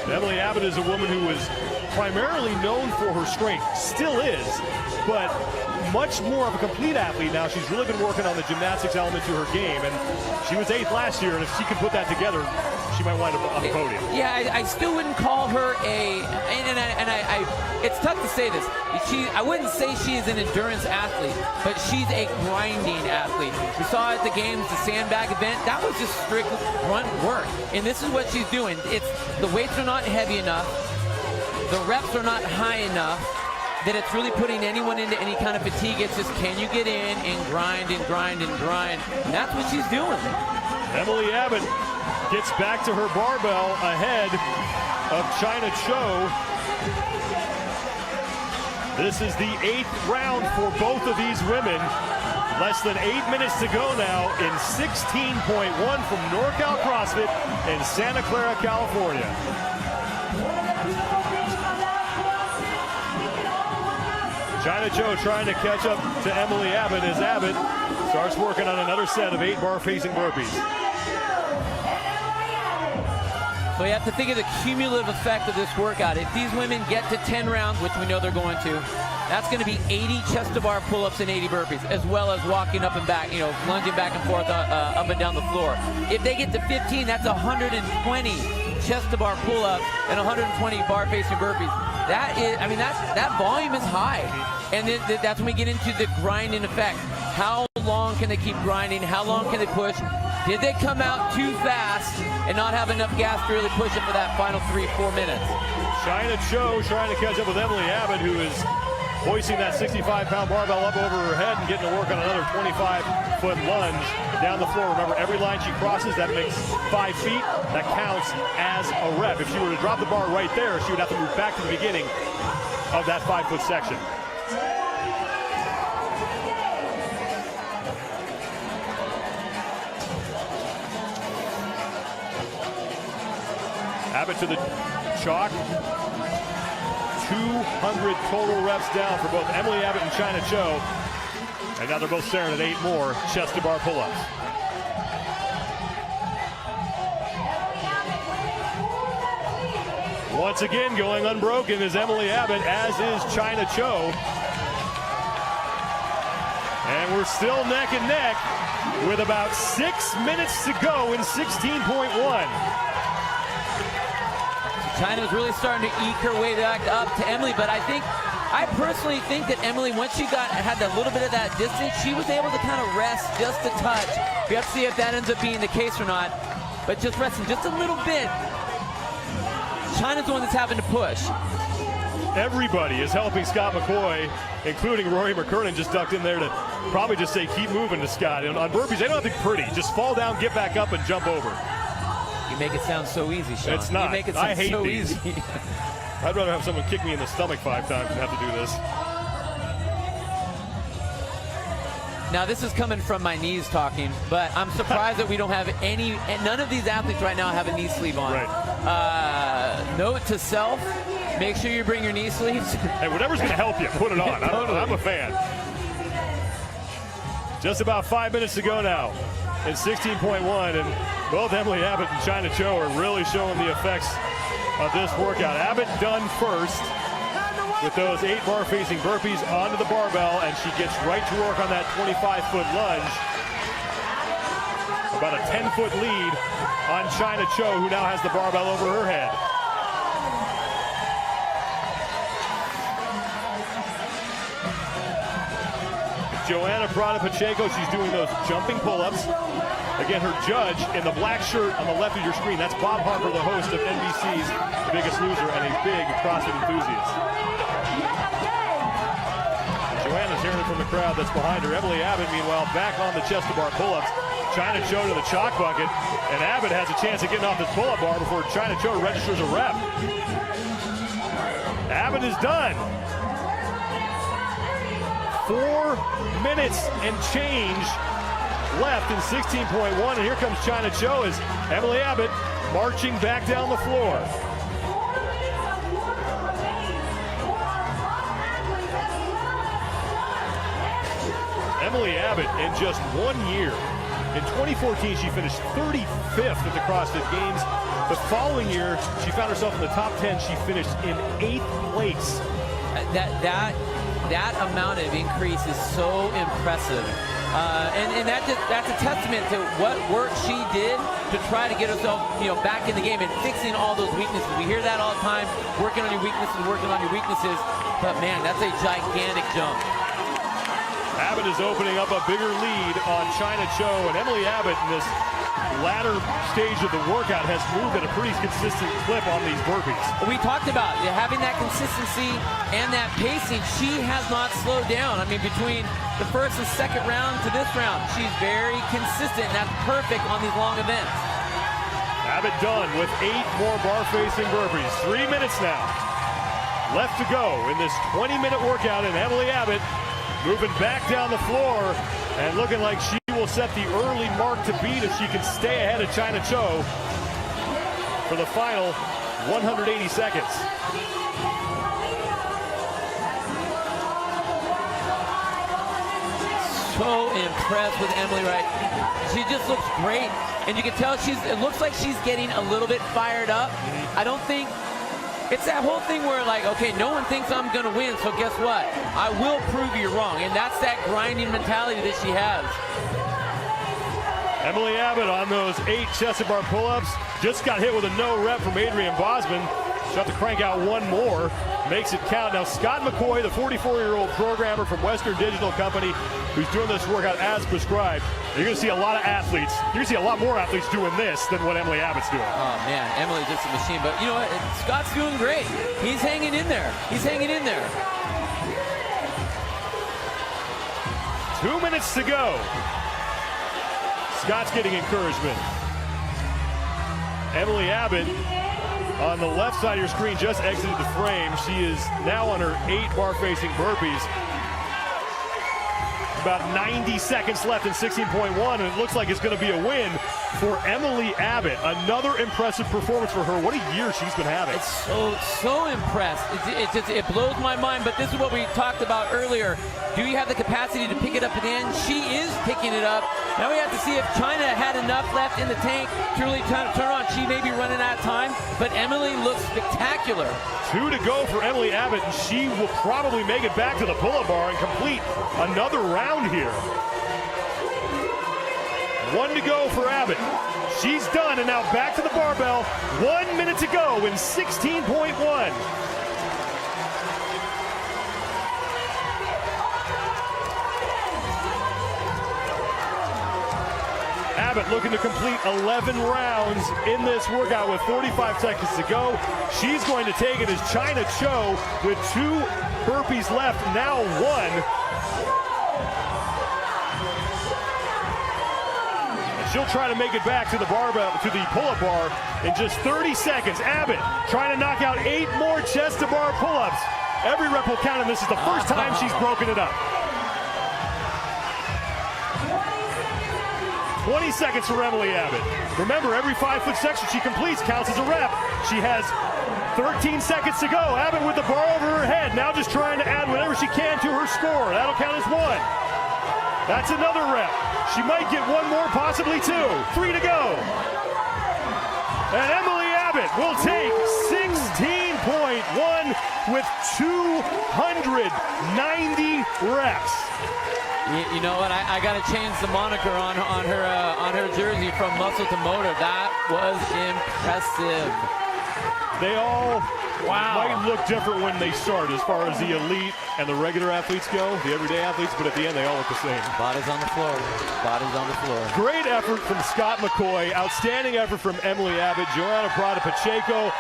Emily Abbott is a woman who is primarily known for her strength, still is, but much more of a complete athlete now. She's really been working on the gymnastics element to her game, and she was 8th last year, and if she can put that together, she might wind up on the podium. Yeah, I still wouldn't call her it's tough to say this. I wouldn't say she is an endurance athlete, but she's a grinding athlete. We saw at the games, the sandbag event, that was just strict grunt work. And this is what she's doing. The weights are not heavy enough. The reps are not high enough that it's really putting anyone into any kind of fatigue. It's just, can you get in and grind and grind and grind? And that's what she's doing. Emily Abbott gets back to her barbell ahead of Chyna Cho. This is the 8th round for both of these women. Less than 8 minutes to go now in 16.1 from NorCal CrossFit in Santa Clara, California. Chyna Cho trying to catch up to Emily Abbott as Abbott starts working on another set of 8-bar facing burpees. So you have to think of the cumulative effect of this workout. If these women get to 10 rounds, which we know they're going to, that's going to be 80 chest-to-bar pull-ups and 80 burpees, as well as walking up and back, lunging back and forth up and down the floor. If they get to 15, that's 120 chest-to-bar pull-ups and 120 bar-facing burpees. That volume is high. And that's when we get into the grinding effect. How long can they keep grinding? How long can they push? Did they come out too fast and not have enough gas to really push it for that final 3-4 minutes? Chyna Cho trying to catch up with Emily Abbott, who is hoisting that 65-pound barbell up over her head and getting to work on another 25-foot lunge down the floor. Remember, every line she crosses, that makes 5 feet. That counts as a rep. If she were to drop the bar right there, she would have to move back to the beginning of that 5-foot section. Abbott to the chalk. 200 total reps down for both Emily Abbott and Chyna Cho. And now they're both staring at 8 more chest-to-bar pull-ups. Once again, going unbroken is Emily Abbott, as is Chyna Cho. And we're still neck and neck with about 6 minutes to go in 16.1. Chyna's really starting to eke her way back up to Emily, but I think I personally think that Emily, once she had a little bit of that distance, she was able to kind of rest just a touch. We have to see if that ends up being the case or not. But just resting just a little bit. Chyna's the one that's having to push. Everybody is helping Scott McCoy, including Rory McKernan, just ducked in there to probably just say, keep moving to Scott. And on burpees, they don't have to be pretty. Just fall down, get back up, and jump over. You make it sound so easy, Sean. It's not. You make it sound I hate so these. easy. I'd rather have someone kick me in the stomach 5 times than have to do this. Now, this is coming from my knees talking, but I'm surprised that we don't have none of these athletes right now have a knee sleeve on. Right. Note to self, make sure you bring your knee sleeves. Hey, whatever's going to help you, put it on. Totally. I'm a fan. Just about 5 minutes to go now in 16.1, and both Emily Abbott and Chyna Cho are really showing the effects of this workout. Abbott done first with those 8 bar facing burpees onto the barbell, and she gets right to work on that 25-foot lunge. About a 10-foot lead on Chyna Cho, who now has the barbell over her head. Joanna Prada-Pacheco, she's doing those jumping pull-ups. Again, her judge in the black shirt on the left of your screen, that's Bob Harper, the host of NBC's Biggest Loser and a big CrossFit enthusiast. Joanna's hearing it from the crowd that's behind her. Emily Abbott, meanwhile, back on the chest-to-bar pull-ups. Chyna Cho to the chalk bucket, and Abbott has a chance of getting off this pull-up bar before Chyna Cho registers a rep. Abbott is done. 4 minutes and change left in 16.1, and here comes Chyna Cho as Emily Abbott marching back down the floor. Emily Abbott, in just 1 year, in 2014 she finished 35th at the CrossFit Games. The following year she found herself in the top 10. She finished in 8th place. That amount of increase is so impressive. And that's a testament to what work she did to try to get herself, back in the game and fixing all those weaknesses. We hear that all the time, working on your weaknesses, working on your weaknesses. But man, that's a gigantic jump. Abbott is opening up a bigger lead on Chyna Cho, and Emily Abbott in this latter stage of the workout has moved at a pretty consistent clip on these burpees. We talked about having that consistency and that pacing. She has not slowed down. I mean, between the first and second round to this round, she's very consistent, and that's perfect on these long events. Abbott done with 8 more bar-facing burpees. 3 minutes now left to go in this 20-minute workout, and Emily Abbott moving back down the floor and looking like she will set the early mark to beat if she can stay ahead of Chyna Cho for the final 180 seconds. So impressed with Emily, right? She just looks great, and you can tell it looks like she's getting a little bit fired up. I don't think it's that whole thing where, like, okay, no one thinks I'm going to win, so guess what? I will prove you wrong, and that's that grinding mentality that she has. Emily Abbott on those 8 chest-to-bar pull-ups. Just got hit with a no rep from Adrian Bosman. She'll have to crank out 1 more. Makes it count. Now, Scott McCoy, the 44-year-old programmer from Western Digital Company, who's doing this workout as prescribed. You're going to see a lot of athletes. You're going to see a lot more athletes doing this than what Emily Abbott's doing. Oh, man, Emily's just a machine. But you know what? Scott's doing great. He's hanging in there. He's hanging in there. 2 minutes to go. Scott's getting encouragement. Emily Abbott on the left side of your screen just exited the frame. She is now on her 8 bar-facing burpees. About 90 seconds left in 16.1, and it looks like it's going to be a win for Emily Abbott. Another impressive performance for her. What a year she's been having. It's so impressed. It blows my mind, but this is what we talked about earlier. Do you have the capacity to pick it up at the end? She is picking it up. Now we have to see if Chyna had enough left in the tank to really turn on. She may be running out of time, but Emily looks spectacular. 2 to go for Emily Abbott, and she will probably make it back to the pull-up bar and complete another round here. 1 to go for Abbott. She's done, and now back to the barbell. 1 minute to go in 16.1. Abbott looking to complete 11 rounds in this workout with 45 seconds to go. She's going to take it as Chyna Cho with 2 burpees left, now 1. She'll try to make it back to the barbell, to the pull-up bar in just 30 seconds. Abbott trying to knock out 8 more chest-to-bar pull-ups. Every rep will count, and this is the first time she's broken it up. 20 seconds for Emily Abbott. Remember, every 5-foot section she completes counts as a rep. She has 13 seconds to go. Abbott with the bar over her head, now just trying to add whatever she can to her score. That'll count as 1. That's another rep. She might get 1 more, possibly 2. 3 to go. And Emily Abbott will take 16.1 with 290 reps. You know what? I got to change the moniker on her jersey from muscle to motor. That was impressive. They all might look different when they start as far as the elite and the regular athletes go, the everyday athletes, but at the end they all look the same. Bodies on the floor. Bodies on the floor. Great effort from Scott McCoy. Outstanding effort from Emily Abbott. Joanna Prada-Pacheco.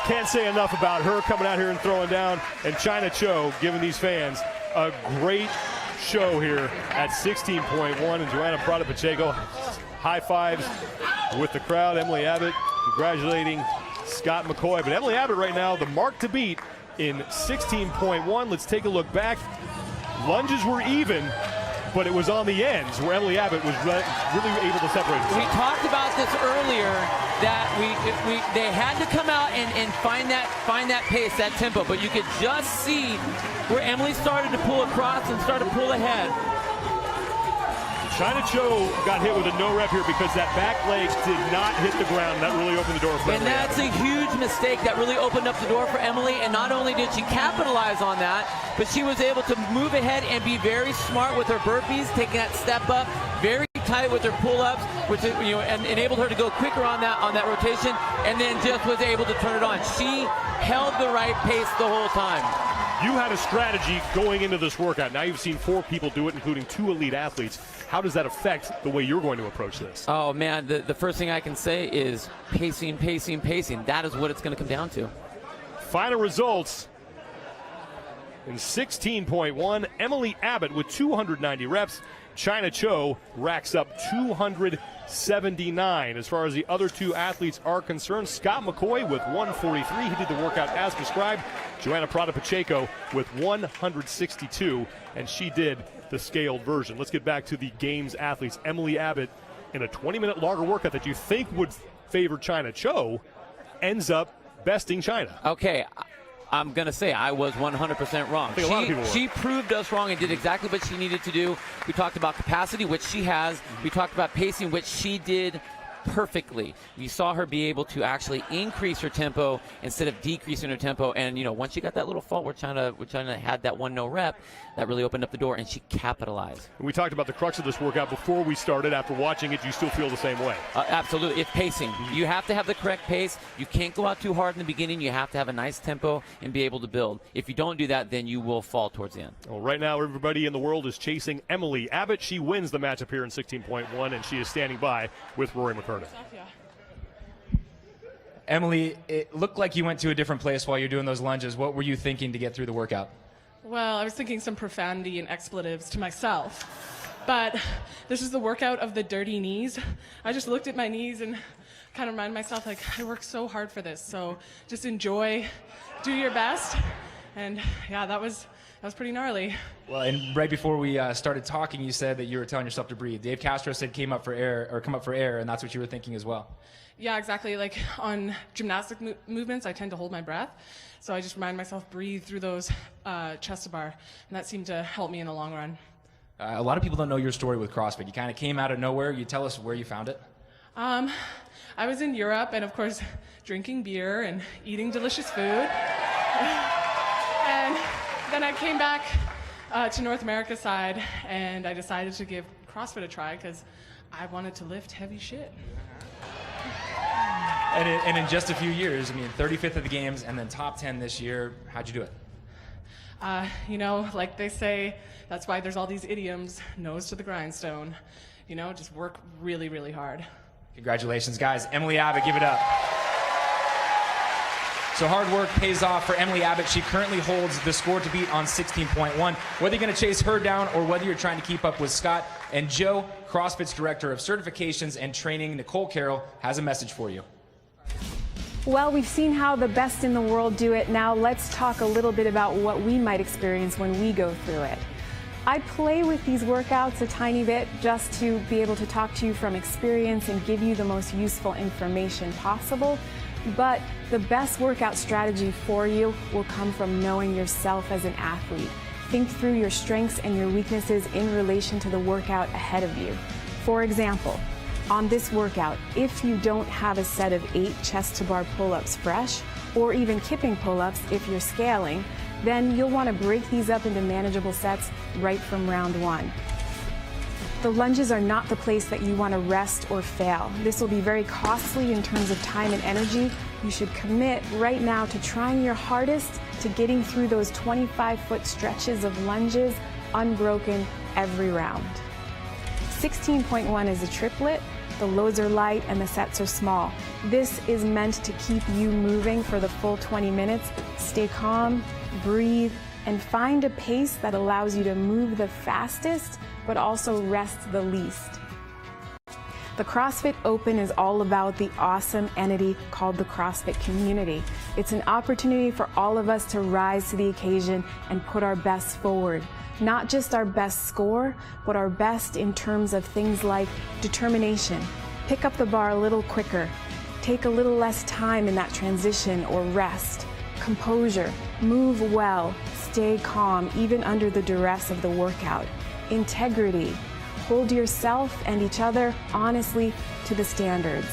Can't say enough about her coming out here and throwing down. And Chyna Cho giving these fans a great show here at 16.1. And Joanna Prada-Pacheco, high fives with the crowd. Emily Abbott congratulating Scott McCoy. But Emily Abbott right now, the mark to beat in 16.1. Let's take a look back. Lunges were even, but it was on the ends where Emily Abbott was really able to separate herself. We talked about this earlier, that they had to come out and find that pace, that tempo, but you could just see where Emily started to pull across and started to pull ahead. Chyna Cho got hit with a no rep here because that back leg did not hit the ground. That really opened the door for Emily. And that's a huge mistake. That really opened up the door for Emily. And not only did she capitalize on that, but she was able to move ahead and be very smart with her burpees, taking that step up, very tight with her pull-ups, which and enabled her to go quicker on that rotation, and then just was able to turn it on. She held the right pace the whole time. You had a strategy going into this workout. Now you've seen 4 people do it, including 2 elite athletes. How does that affect the way you're going to approach this? Oh, man, the first thing I can say is pacing, pacing, pacing. That is what it's going to come down to. Final results in 16.1. Emily Abbott with 290 reps. Chyna Cho racks up 279. As far as the other 2 athletes are concerned, Scott McCoy with 143. He did the workout as prescribed. Joanna Prada-Pacheco with 162, and she did the scaled version. Let's get back to the games athletes. Emily Abbott, in a 20-minute longer workout that you think would favor Chyna Cho, ends up besting Chyna. Okay, I'm going to say I was 100% wrong. I think a lot of people were. She proved us wrong and did exactly what she needed to do. We talked about capacity, which she has. We talked about pacing, which she did perfectly. We saw her be able to actually increase her tempo instead of decreasing her tempo. And, once she got that little fault where Chyna had that 1 no rep, that really opened up the door, and she capitalized. We talked about the crux of this workout before we started. After watching it, you still feel the same way? Absolutely. It's pacing. You have to have the correct pace. You can't go out too hard in the beginning. You have to have a nice tempo and be able to build. If you don't do that, then you will fall towards the end. Well, right now, everybody in the world is chasing Emily Abbott. She wins the matchup here in 16.1, and she is standing by with Rory McCurdy. Emily, it looked like you went to a different place while you're doing those lunges. What were you thinking to get through the workout? Well, I was thinking some profanity and expletives to myself. But this is the workout of the dirty knees. I just looked at my knees and kind of reminded myself, like, I worked so hard for this. So just enjoy, do your best. And yeah, that was pretty gnarly. Well, and right before we started talking, you said that you were telling yourself to breathe. Dave Castro said come up for air, and that's what you were thinking as well. Yeah, exactly. Like on gymnastic movements, I tend to hold my breath. So I just remind myself, breathe through those chest to bar. And that seemed to help me in the long run. A lot of people don't know your story with CrossFit. You kind of came out of nowhere. You tell us where you found it. I was in Europe and, of course, drinking beer and eating delicious food. And then I came back to North America side, and I decided to give CrossFit a try because I wanted to lift heavy shit. And in just a few years, 35th at the games and then top 10 this year. How'd you do it? Like they say, that's why there's all these idioms, nose to the grindstone. you know, just work really, really hard. Congratulations, guys. Emily Abbott, give it up. So hard work pays off for Emily Abbott. She currently holds the score to beat on 16.1. Whether you're going to chase her down or whether you're trying to keep up with Scott and Joe, CrossFit's Director of Certifications and Training, Nicole Carroll, has a message for you. Well, we've seen how the best in the world do it. Now let's talk a little bit about what we might experience when we go through it. I play with these workouts a tiny bit just to be able to talk to you from experience and give you the most useful information possible. But the best workout strategy for you will come from knowing yourself as an athlete. Think through your strengths and your weaknesses in relation to the workout ahead of you. For example, on this workout, if you don't have a set of 8 chest-to-bar pull-ups fresh, or even kipping pull-ups if you're scaling, then you'll want to break these up into manageable sets right from round 1. The lunges are not the place that you want to rest or fail. This will be very costly in terms of time and energy. You should commit right now to trying your hardest to getting through those 25-foot stretches of lunges unbroken every round. 16.1 is a triplet. The loads are light and the sets are small. This is meant to keep you moving for the full 20 minutes. Stay calm, breathe, and find a pace that allows you to move the fastest but also rest the least. The CrossFit Open is all about the awesome entity called the CrossFit community. It's an opportunity for all of us to rise to the occasion and put our best forward. Not just our best score, but our best in terms of things like determination. Pick up the bar a little quicker. Take a little less time in that transition or rest. Composure. Move well. Stay calm, even under the duress of the workout. Integrity. Hold yourself and each other honestly to the standards.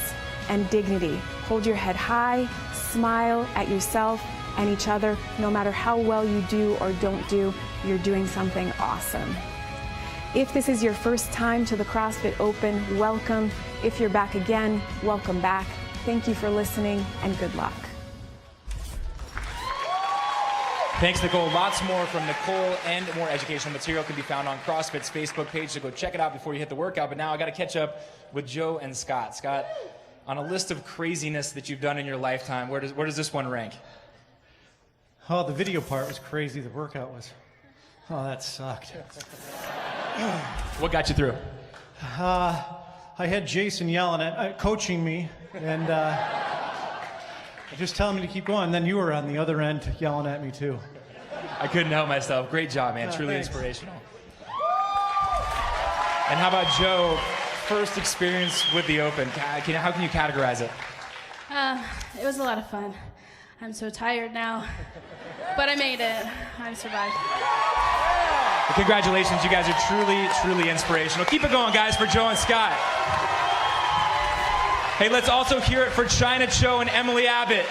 And dignity. Hold your head high, smile at yourself and each other. No matter how well you do or don't do, you're doing something awesome. If this is your first time to the CrossFit Open, welcome. If you're back again, welcome back. Thank you for listening and good luck. Thanks, Nicole. Lots more from Nicole and more educational material can be found on CrossFit's Facebook page, so go check it out before you hit the workout. But now I got to catch up with Joe and Scott. Scott, on a list of craziness that you've done in your lifetime, where does this one rank? Oh, the video part was crazy. The workout was, oh, that sucked. What got you through? I had Jason coaching me, and just telling me to keep going. And then you were on the other end yelling at me too. I couldn't help myself. Great job, man. Truly thanks. Inspirational. And how about Joe? First experience with the Open. How can you categorize it? It was a lot of fun. I'm so tired now, but I made it. I survived. Well, congratulations. You guys are truly inspirational. Keep it going, guys, for Joe and Scott. Hey, let's also hear it for Chyna Cho and Emily Abbott.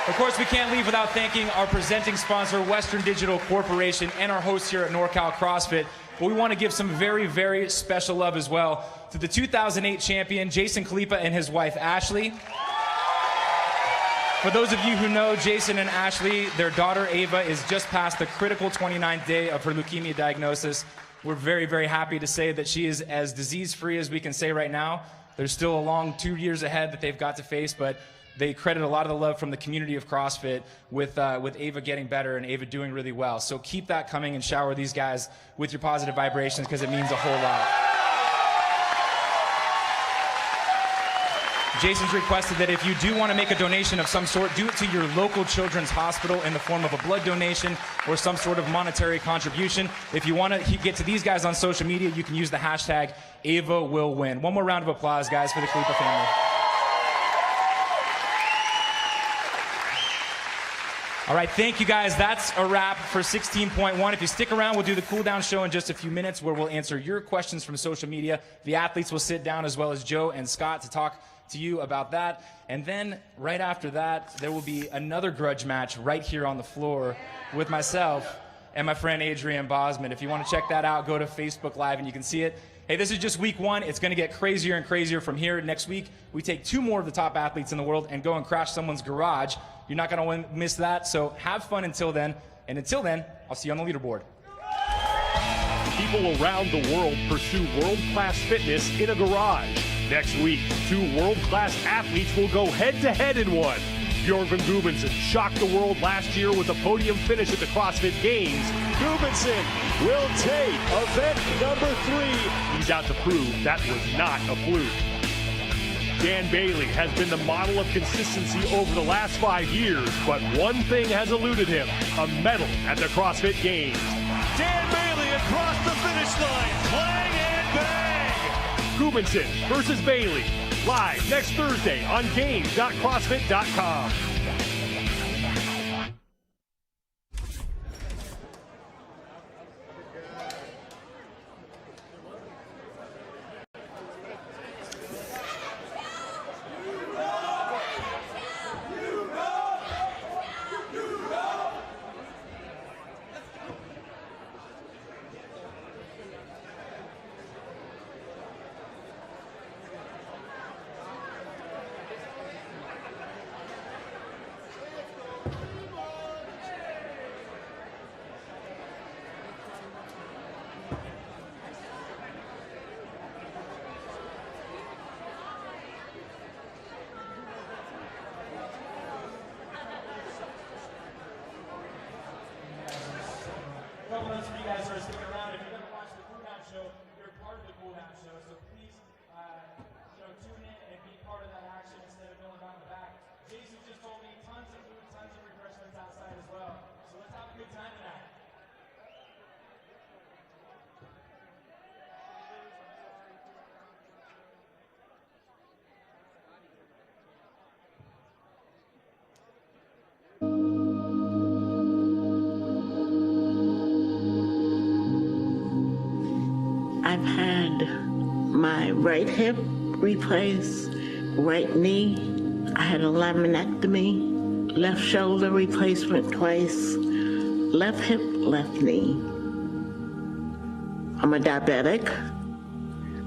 Of course, we can't leave without thanking our presenting sponsor, Western Digital Corporation, and our hosts here at NorCal CrossFit. But we want to give some very special love as well to the 2008 champion, Jason Khalipa, and his wife, Ashley. For those of you who know Jason and Ashley, their daughter, Ava, is just past the critical 29th day of her leukemia diagnosis. We're very happy to say that she is as disease-free as we can say right now. There's still a long 2 years ahead that they've got to face, but they credit a lot of the love from the community of CrossFit with Ava getting better and Ava doing really well. So keep that coming and shower these guys with your positive vibrations because it means a whole lot. Jason's requested that if you do want to make a donation of some sort, do it to your local children's hospital in the form of a blood donation or some sort of monetary contribution. If you want to get to these guys on social media, you can use the hashtag #AvaWillWin. One more round of applause, guys, for the Khalipa family. All right, thank you, guys. That's a wrap for 16.1. If you stick around, we'll do the cool down show in just a few minutes where we'll answer your questions from social media. The athletes will sit down as well as Joe and Scott to talk to you about that. And then right after that, there will be another grudge match right here on the floor with myself and my friend Adrian Bosman. If you want to check that out, go to Facebook Live and you can see it. Hey, this is just week 1. It's going to get crazier and crazier from here. Next week, we take 2 more of the top athletes in the world and go and crash someone's garage. You're not going to miss that, so have fun until then. And until then, I'll see you on the leaderboard. people around the world pursue world-class fitness in a garage. Next week, 2 world-class athletes will go head-to-head in one. Bjorgvin Gudmundsson shocked the world last year with a podium finish at the CrossFit Games. Gudmundsson will take event number 3. He's out to prove that was not a fluke. Dan Bailey has been the model of consistency over the last 5 years, but one thing has eluded him, a medal at the CrossFit Games. Dan Bailey across the finish line, clang and bang! Gudmundsson versus Bailey, live next Thursday on games.crossfit.com. Couple notes for you guys who are sticking around. If you've ever watched the Cool Down Show, you're part of the Cool Down Show. So please, tune in and be part of that action instead of milling around the back. Jason just told me tons of food, tons of refreshments outside as well. So let's have a good time tonight. I've had my right hip replaced, right knee. I had a laminectomy, left shoulder replacement twice, left hip, left knee. I'm a diabetic.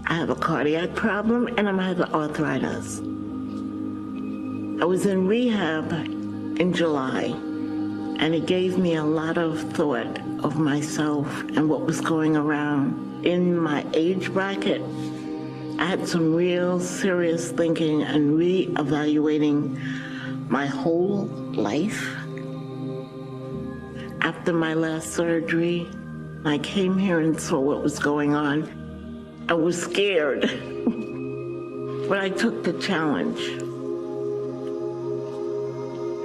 I have a cardiac problem, and I have arthritis. I was in rehab in July, and it gave me a lot of thought of myself and what was going around. In my age bracket, I had some real serious thinking and re-evaluating my whole life. After my last surgery, I came here and saw what was going on. I was scared, but I took the challenge.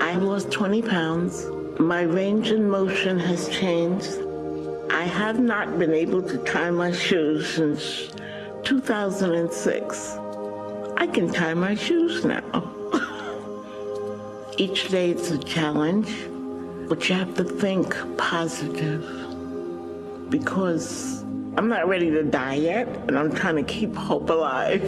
I lost 20 pounds. My range in motion has changed. I have not been able to tie my shoes since 2006. I can tie my shoes now. Each day it's a challenge, but you have to think positive because I'm not ready to die yet, and I'm trying to keep hope alive.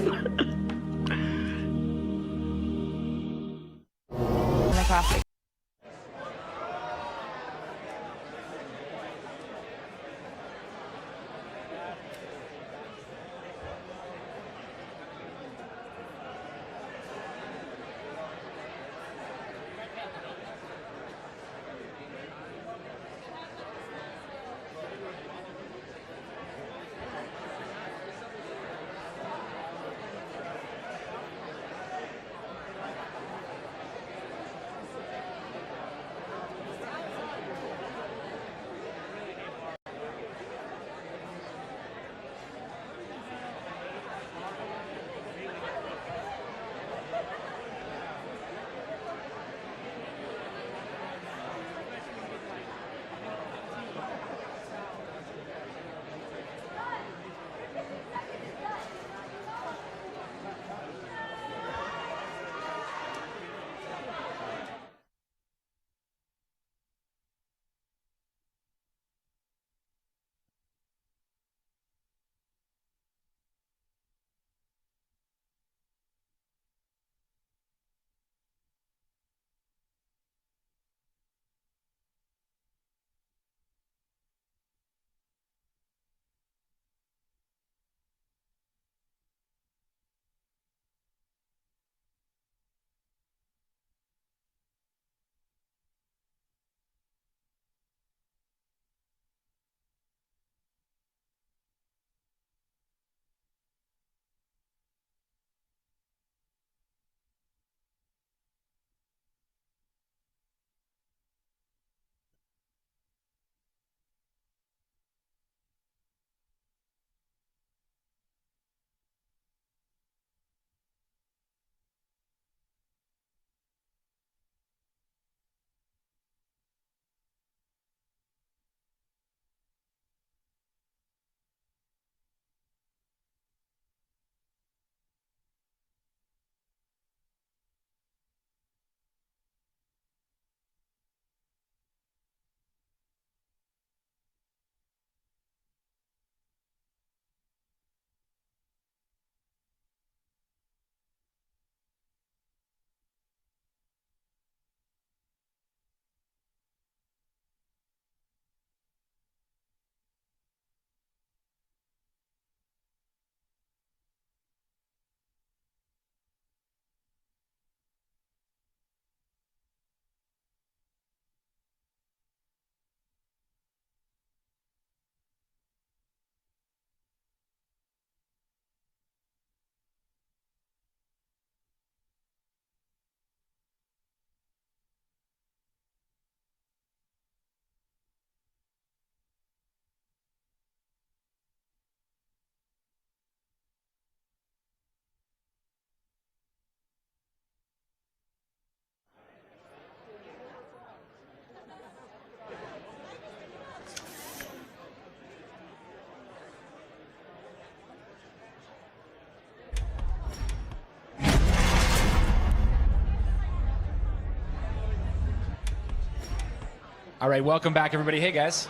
All right, welcome back, everybody. Hey, guys.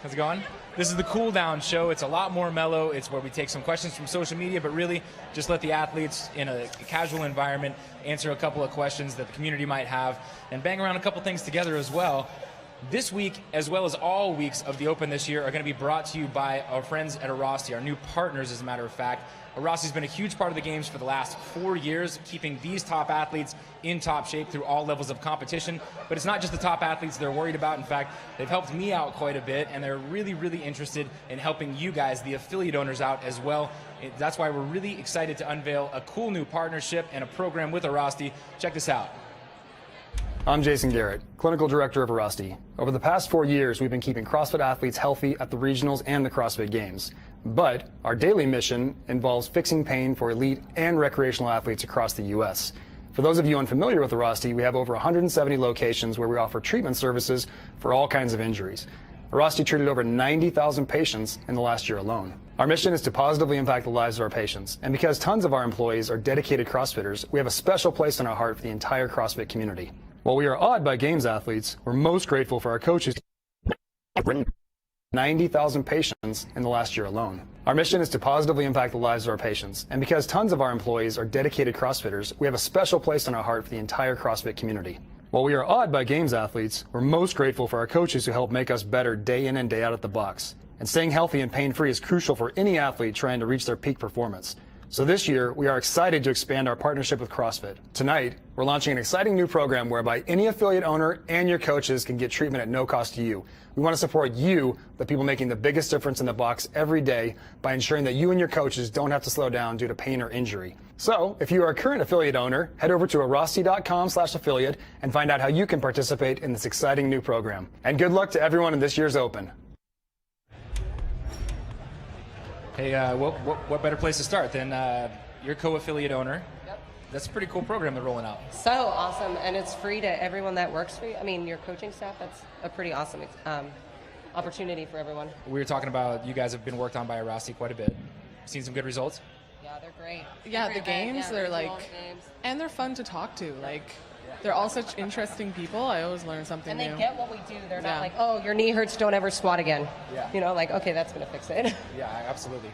How's it going? This is the cool down show. It's a lot more mellow. It's where we take some questions from social media, but really just let the athletes in a casual environment answer a couple of questions that the community might have and bang around a couple things together as well. This week, as well as all weeks of the Open this year, are going to be brought to you by our friends at Arasti, our new partners, as a matter of fact. Arasti's been a huge part of the games for the last 4 years, keeping these top athletes in top shape through all levels of competition. But it's not just the top athletes they're worried about. In fact, they've helped me out quite a bit, and they're really, really interested in helping you guys, the affiliate owners, out as well. That's why we're really excited to unveil a cool new partnership and a program with Arasti. Check this out. I'm Jason Garrett, Clinical Director of Arasti. Over the past 4 years, we've been keeping CrossFit athletes healthy at the regionals and the CrossFit Games. But our daily mission involves fixing pain for elite and recreational athletes across the U.S. For those of you unfamiliar with Arasti, we have over 170 locations where we offer treatment services for all kinds of injuries. Arasti treated over 90,000 patients in the last year alone. Our mission is to positively impact the lives of our patients. And because tons of our employees are dedicated CrossFitters, we have a special place in our heart for the entire CrossFit community. While we are awed by Games athletes, we're most grateful for our coaches. 90,000 patients in the last year alone. Our mission is to positively impact the lives of our patients. And because tons of our employees are dedicated CrossFitters, we have a special place in our heart for the entire CrossFit community. While we are awed by Games athletes, we're most grateful for our coaches who help make us better day in and day out at the box. And staying healthy and pain-free is crucial for any athlete trying to reach their peak performance. So this year, we are excited to expand our partnership with CrossFit. Tonight, we're launching an exciting new program whereby any affiliate owner and your coaches can get treatment at no cost to you. We want to support you, the people making the biggest difference in the box every day, by ensuring that you and your coaches don't have to slow down due to pain or injury. So, if you are a current affiliate owner, head over to arasti.com/affiliate and find out how you can participate in this exciting new program. And good luck to everyone in this year's Open. Hey, what better place to start than your co-affiliate owner? Yep. That's a pretty cool program they're rolling out. So awesome, and it's free to everyone that works for you. I mean, your coaching staff, that's a pretty awesome opportunity for everyone. We were talking about you guys have been worked on by Arasti quite a bit. Seen some good results? Yeah, they're great. Yeah, the games, they're like, and they're fun to talk to. Like, they're all such interesting people. I always learn something new. And they get what we do. They're not like, oh, your knee hurts, don't ever squat again. Yeah. You know, like, okay, that's going to fix it. Yeah, absolutely.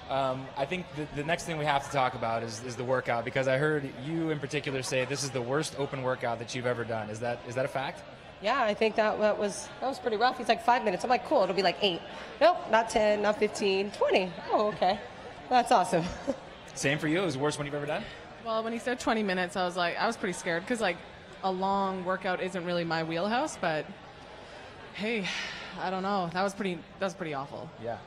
I think the next thing we have to talk about is the workout, because I heard you in particular say this is the worst open workout that you've ever done. Is that a fact? Yeah, I think that was pretty rough. He's like 5 minutes. I'm like, cool, it'll be like 8. Nope, not 10, not 15, 20. Oh, okay. That's awesome. Same for you? It was the worst one you've ever done? Well, when he said 20 minutes, I was pretty scared because, like, a long workout isn't really my wheelhouse, but hey, I don't know. That was pretty awful. Yeah.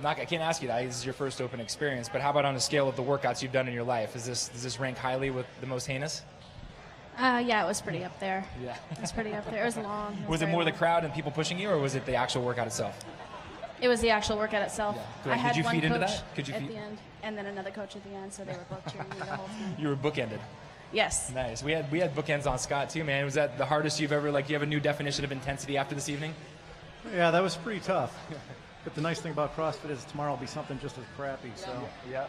I can't ask you that. This is your first open experience, but how about on a scale of the workouts you've done in your life? Does this rank highly with the most heinous? Yeah, it was pretty up there. Yeah. It was pretty up there. It was long. Was it more the crowd and people pushing you, or was it the actual workout itself? It was the actual workout itself. Yeah. I had Did you one feed coach into that? Could you at feed? the end, and then another coach at the end, so they were both cheering me the whole time. You were bookended. Yes. Nice. We had bookends on Scott too, man. Was that the hardest you've ever, like, you have a new definition of intensity after this evening? Yeah, that was pretty tough. But the nice thing about CrossFit is tomorrow will be something just as crappy. So. Yeah.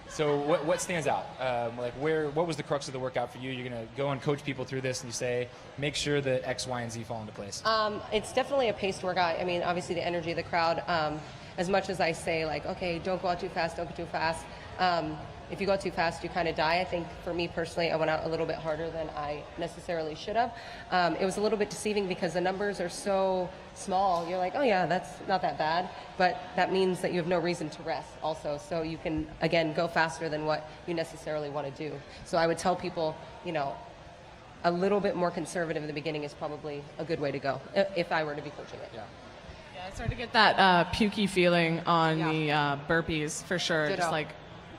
So what stands out? What was the crux of the workout for you? You're gonna go and coach people through this, and you say, make sure that X, Y, and Z fall into place. It's definitely a paced workout. I mean, obviously the energy of the crowd. As much as I say, like, okay, don't go out too fast, don't go too fast. If you go too fast, you kind of die. I think for me personally, I went out a little bit harder than I necessarily should have. It was a little bit deceiving because the numbers are so small. You're like, oh yeah, that's not that bad. But that means that you have no reason to rest also. So you can, again, go faster than what you necessarily want to do. So I would tell people, you know, a little bit more conservative in the beginning is probably a good way to go if I were to be coaching it. Yeah, I started to get that pukey feeling on the burpees for sure. Ditto. Just like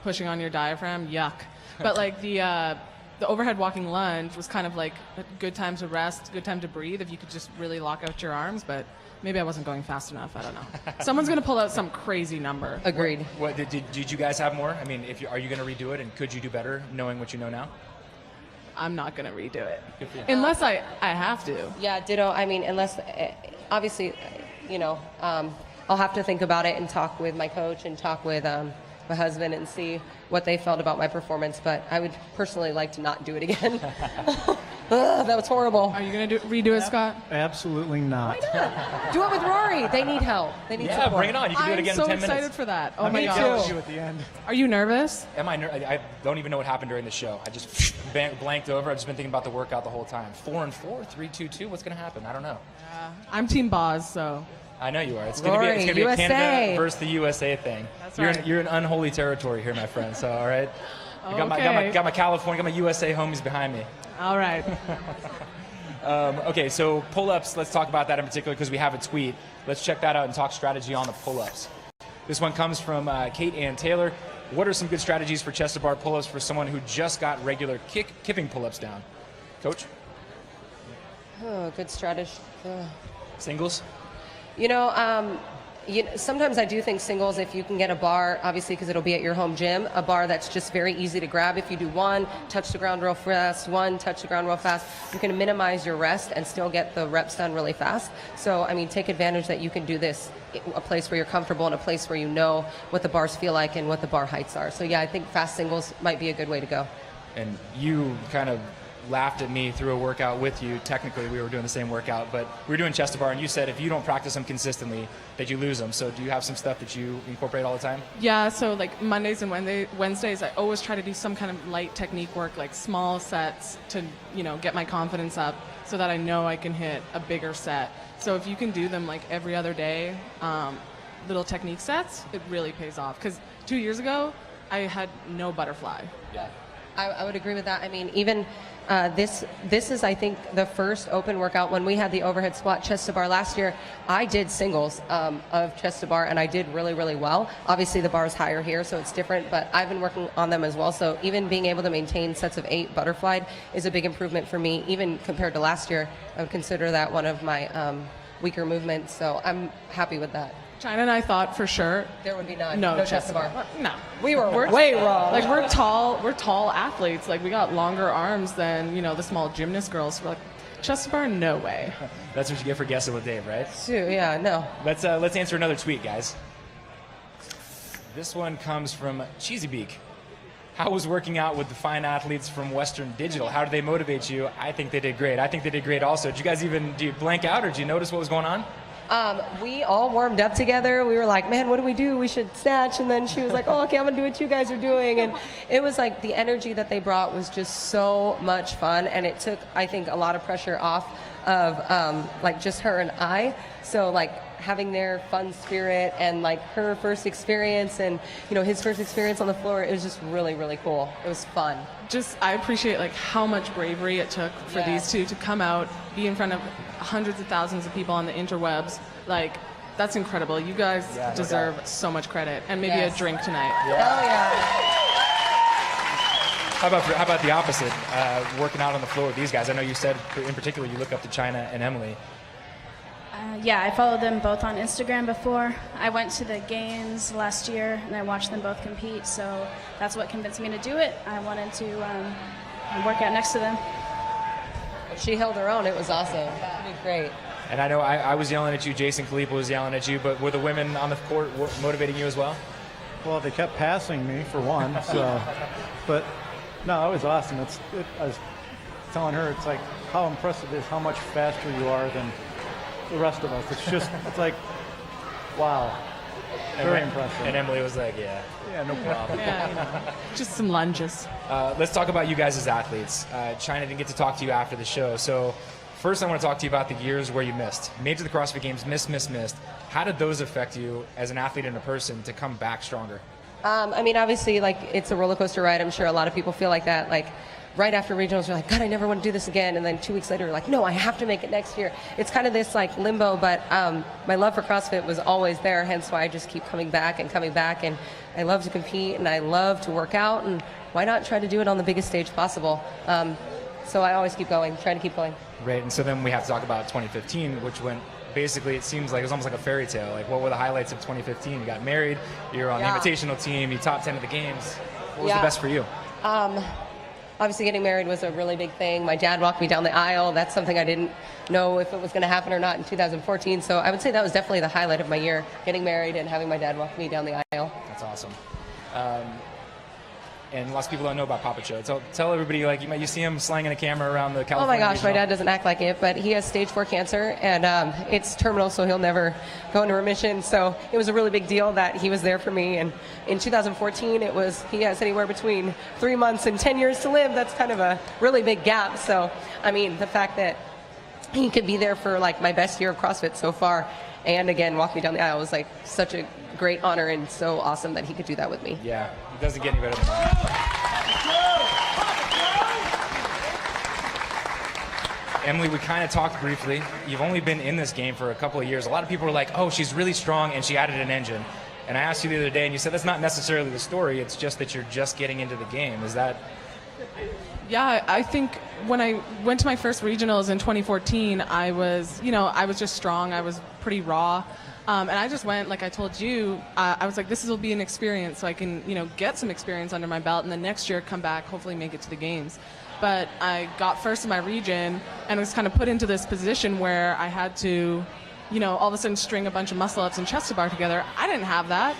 pushing on your diaphragm, yuck. But like the overhead walking lunge was kind of like a good time to rest, good time to breathe if you could just really lock out your arms, but maybe I wasn't going fast enough, I don't know. Someone's going to pull out some crazy number. Agreed. What did you guys have more? I mean, are you going to redo it, and could you do better knowing what you know now? I'm not going to redo it. Unless I have to. Yeah, ditto. I mean, unless, obviously, you know, I'll have to think about it and talk with my coach and talk with my husband and see what they felt about my performance, but I would personally like to not do it again. Ugh, that was horrible. Are you going to redo it, Scott? Absolutely not. Do it with Rory. They need help. They need support. Bring it on. You can do it again in 10 minutes. I'm so excited for that. Oh I'm my gonna gosh. You at the end. Are you nervous? Am I? I don't even know what happened during the show. I just blanked over. I've just been thinking about the workout the whole time. 4-4, 3-2-2. What's going to happen? I don't know. I'm Team Boz, so. I know you are. It's going to be a USA. Canada versus the USA thing. That's you're right. you're in unholy territory here, my friend. So all right. I got Okay. my California, got my USA homies behind me. All right. Okay, so pull-ups. Let's talk about that in particular because we have a tweet. Let's check that out and talk strategy on the pull-ups. This one comes from Kate Ann Taylor. What are some good strategies for chest to bar pull-ups for someone who just got regular kipping pull-ups down? Coach? Oh, good strategy. Singles? Sometimes I do think singles, if you can get a bar, obviously because it'll be at your home gym, a bar that's just very easy to grab. If you do one, touch the ground real fast, one, touch the ground real fast, you can minimize your rest and still get the reps done really fast. So, take advantage that you can do this a place where you're comfortable and a place where you know what the bars feel like and what the bar heights are. So, yeah, I think fast singles might be a good way to go. And you kind of laughed at me through a workout with you. Technically, we were doing the same workout, but we were doing chest to bar, and you said if you don't practice them consistently, that you lose them. So do you have some stuff that you incorporate all the time? Yeah, so like Mondays and Wednesdays, I always try to do some kind of light technique work, like small sets to, get my confidence up so that I know I can hit a bigger set. So if you can do them like every other day, little technique sets, it really pays off. Because 2 years ago, I had no butterfly. Yeah. I would agree with that. Even this is, I think, the first open workout. When we had the overhead squat chest to bar last year, I did singles of chest to bar, and I did really, really well. Obviously, the bar is higher here, so it's different, but I've been working on them as well. So even being able to maintain sets of 8 butterflied is a big improvement for me. Even compared to last year, I would consider that one of my weaker movements. So I'm happy with that. Chyna and I thought for sure there would be none. No chest to bar. No, We're way wrong. Like we're tall athletes. Like we got longer arms than the small gymnast girls. We're like chest to bar, no way. That's what you get for guessing with Dave, right? Yeah, no. Let's answer another tweet, guys. This one comes from Cheesy Beak. How was working out with the fine athletes from Western Digital? How did they motivate you? I think they did great. I think they did great also. Do you blank out or did you notice what was going on? We all warmed up together. We were like, man, what do we do? We should snatch. And then she was like, oh, okay, I'm going to do what you guys are doing. And it was like the energy that they brought was just so much fun. And it took, I think, a lot of pressure off of just her and I. So having their fun spirit and her first experience and his first experience on the floor, it was just really, really cool. It was fun. I appreciate how much bravery it took for these two to come out, be in front of hundreds of thousands of people on the interwebs. That's incredible. You guys deserve so much credit and maybe a drink tonight. Yeah. How about the opposite? Working out on the floor with these guys. I know you said in particular you look up to Chyna and Emily. I followed them both on Instagram before. I went to the games last year and I watched them both compete, so that's what convinced me to do it. I wanted to work out next to them. She held her own. It was awesome. It was great. And I know I was yelling at you, Jason Khalipa was yelling at you, but were the women on the court motivating you as well? Well, they kept passing me for one, so. But no, it was awesome. I was telling her, it's like how impressive it is how much faster you are than the rest of us. It's like, wow. Very impressive. And Emily was like, yeah, no problem. Just some lunges. Let's talk about you guys as athletes. Chyna didn't get to talk to you after the show. So first I want to talk to you about the years where you missed. Made to the CrossFit Games, missed. How did those affect you as an athlete and a person to come back stronger? Obviously, it's a roller coaster ride. I'm sure a lot of people feel like that. Right after regionals, you're like, God, I never want to do this again. And then 2 weeks later, you're like, no, I have to make it next year. It's kind of this limbo, but my love for CrossFit was always there, hence why I just keep coming back. And I love to compete and I love to work out, and why not try to do it on the biggest stage possible? So I always keep going, trying to keep going. Right, and so then we have to talk about 2015, which went, basically it seems like it was almost like a fairy tale. What were the highlights of 2015? You got married, you were on the invitational team, you top 10 of the games. What was the best for you? Obviously, getting married was a really big thing. My dad walked me down the aisle. That's something I didn't know if it was going to happen or not in 2014. So I would say that was definitely the highlight of my year, getting married and having my dad walk me down the aisle. That's awesome. and lots of people don't know about Papa Cho. Tell everybody, like, you see him slanging a camera around the Oh California my gosh, my regional. dad doesn't act like it, but he has stage 4 cancer, and it's terminal, so he'll never go into remission. So it was a really big deal that he was there for me. And in 2014, he has anywhere between 3 months and 10 years to live. That's kind of a really big gap. So, I mean, the fact that he could be there for like my best year of CrossFit so far, and again, walk me down the aisle was like such a great honor and so awesome that he could do that with me. Yeah, it doesn't get any better than that. Emily, we kind of talked briefly. You've only been in this game for a couple of years. A lot of people are like, oh, she's really strong and she added an engine. And I asked you the other day and you said that's not necessarily the story. It's just that you're just getting into the game. Is that? Yeah, I think when I went to my first regionals in 2014, I was just strong. I was pretty raw. And I just went, like I told you, I was like, this will be an experience so I can, get some experience under my belt and then next year come back, hopefully make it to the games. But I got first in my region and was kind of put into this position where I had to, all of a sudden string a bunch of muscle ups and chest to bar together. I didn't have that.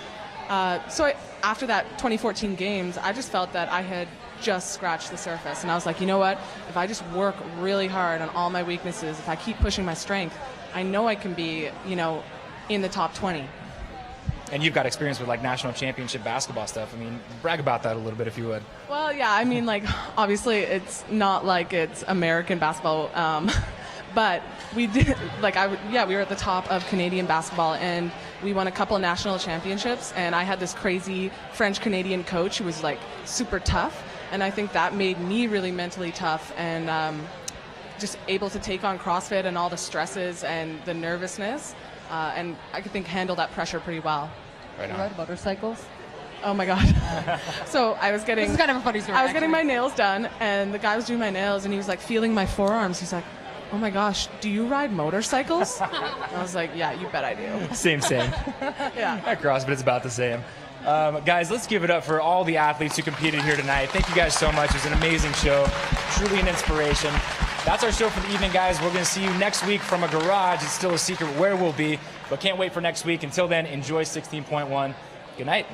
After that 2014 games, I just felt that I had just scratched the surface. And I was like, you know what? If I just work really hard on all my weaknesses, if I keep pushing my strength, I know I can be, in the top 20. And you've got experience with like national championship basketball stuff. I mean, brag about that a little bit if you would. Well, yeah, I mean, like, obviously it's not like it's American basketball, but we did, we were at the top of Canadian basketball and we won a couple of national championships and I had this crazy French-Canadian coach who was like super tough and I think that made me really mentally tough and just able to take on CrossFit and all the stresses and the nervousness and I could think handle that pressure pretty well. Right on. You ride motorcycles? Oh my God. So I was getting, This is kind of a funny story, I was getting actually. my nails done and the guy was doing my nails and he was like feeling my forearms. He's like, oh my gosh, do you ride motorcycles? I was like, yeah, you bet I do. Same. Yeah. At CrossFit, it's about the same. Guys, let's give it up for all the athletes who competed here tonight. Thank you guys so much. It was an amazing show. Truly an inspiration. That's our show for the evening, guys. We're going to see you next week from a garage. It's still a secret where we'll be, but can't wait for next week. Until then, enjoy 16.1. Good night.